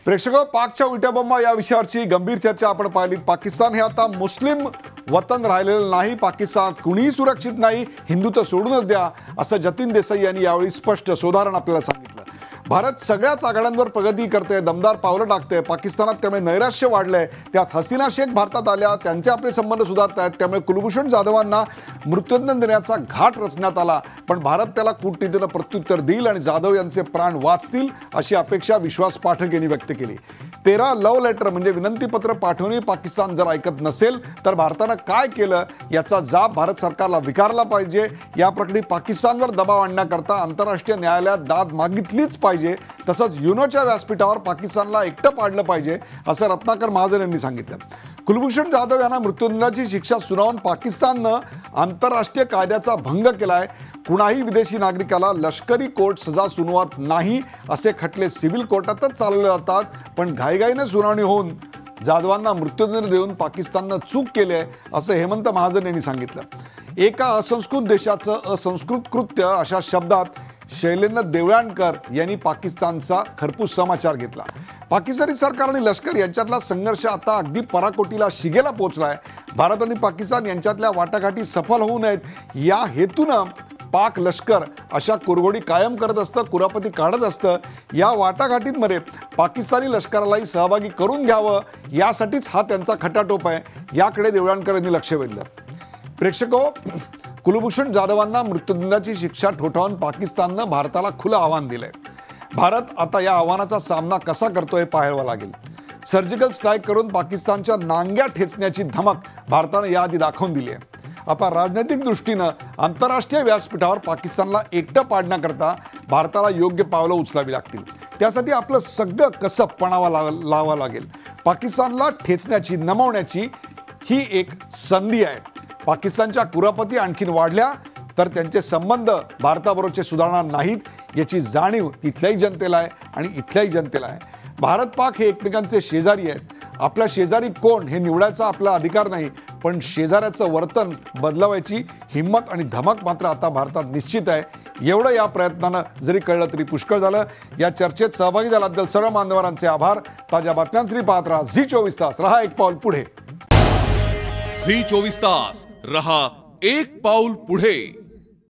प्रेक्षक, पाकच्या उलट्या बॉम्बा या विषयावरची गंभीर चर्चा आपण पाहिली. पाकिस्तान हे आता मुस्लिम वतन राहिलेलं नाही, पाकिस्तानात कुणीही सुरक्षित नाही, हिंदुत्व सोडूनच द्या असं जतीन देसाई यांनी यावेळी स्पष्ट सोदाहरण आपल्याला सांगितलं. भारत सगळ्याच आघाड्यांवर प्रगती करते, दमदार पावलं टाकते. पाकिस्तानात त्यामुळे नैराश्य वाढलंय, त्यात हसीना शेख भारतात आल्या, त्यांचे आपले संबंध सुधारत आहेत, त्यामुळे कुलभूषण जाधवांना मृत्यूदंड देण्याचा घाट रचण्यात आला. पण भारत त्याला कूटनीतीनं प्रत्युत्तर देईल आणि जाधव यांचे प्राण वाचतील अशी अपेक्षा विश्वास पाठक यांनी व्यक्त केली. 13 लव्ह लेटर म्हणजे विनंतीपत्र पाठवूनही पाकिस्तान जर ऐकत नसेल तर भारतानं काय केलं याचा जाब भारत सरकारला विचारला पाहिजे. या प्रकरणी पाकिस्तानवर दबाव आणण्याकरता आंतरराष्ट्रीय न्यायालयात दाद मागितलीच पाहिजे. तसंच युनोच्या व्यासपीठावर पाकिस्तानला एकटं पाडलं पाहिजे असं रत्नाकर महाजन यांनी सांगितलं. कुलभूषण जाधव यांना मृत्यूदंडाची शिक्षा सुनावून पाकिस्ताननं आंतरराष्ट्रीय कायद्याचा भंग केलाय. कुणाही विदेशी नागरिकाला लष्करी कोर्ट सजा सुनावत नाही, असे खटले सिव्हिल कोर्टातच चालवले जातात. पण घाईघाईने सुनावणी होऊन जाधवांना मृत्यूदंड देऊन पाकिस्ताननं चूक केली आहे असं हेमंत महाजन यांनी सांगितलं. एका असंस्कृत देशाचं असंस्कृत कृत्य अशा शब्दात शैलेंद्र देवळाणकर यांनी पाकिस्तानचा खरपूस समाचार घेतला. पाकिस्तानी सरकार आणि लष्कर यांच्यातला संघर्ष आता अगदी पराकोटीला शिगेला पोहोचलाय. भारत आणि पाकिस्तान यांच्यातल्या वाटाघाटी सफल होऊ नयेत या हेतूनं पाक लष्कर अशा कुरघोडी कायम करत असतं, कुरापती काढत असतं. या वाटाघाटींमध्ये पाकिस्तानी लष्करालाही सहभागी करून घ्यावं यासाठीच हा त्यांचा खटाटोप आहे. याकडे देवळाणकर यांनी लक्ष वेधलं. प्रेक्षको, कुलभूषण जाधवांना मृत्यूदंडाची शिक्षा ठोठावून पाकिस्ताननं भारताला खुलं आव्हान दिलंय. भारत आता या आव्हानाचा सामना कसा करतोय पाहावं लागेल. सर्जिकल स्ट्राईक करून पाकिस्तानच्या नांग्या ठेचण्याची धमक भारतानं याआधी दाखवून दिली आहे. आता राजनैतिक दृष्टीनं आंतरराष्ट्रीय व्यासपीठावर पाकिस्तानला एकटं पाडण्याकरता भारताला योग्य पावलं उचलावी लागतील. त्यासाठी आपलं सगळं कसब पणावा लावावं लागेल. पाकिस्तानला ठेचण्याची, नमवण्याची ही एक संधी आहे. पाकिस्तानच्या कुरापती आणखीन वाढल्या तर त्यांचे संबंध भारताबरोबरचे सुधारणार नाहीत याची जाणीव तिथल्याही जनतेला आहे आणि इथल्याही जनतेला आहे. भारत पाक हे एकमेकांचे शेजारी आहेत. आपल्या शेजारी कोण हे निवडायचा आपला अधिकार नाही, पण शेजाऱ्याचं वर्तन बदलवायची हिंमत आणि धमक मात्र आता भारतात निश्चित आहे. एवढं या प्रयत्नानं जरी कळलं तरी पुष्कळ झालं. या चर्चेत सहभागी झाल्याबद्दल सर्व मान्यवरांचे आभार. ताज्या बातम्यांसाठी पाहत राहा झी 24 तास. रहा एक पाऊल पुढे. झी 24 तास रहा एक पाऊल पुढे.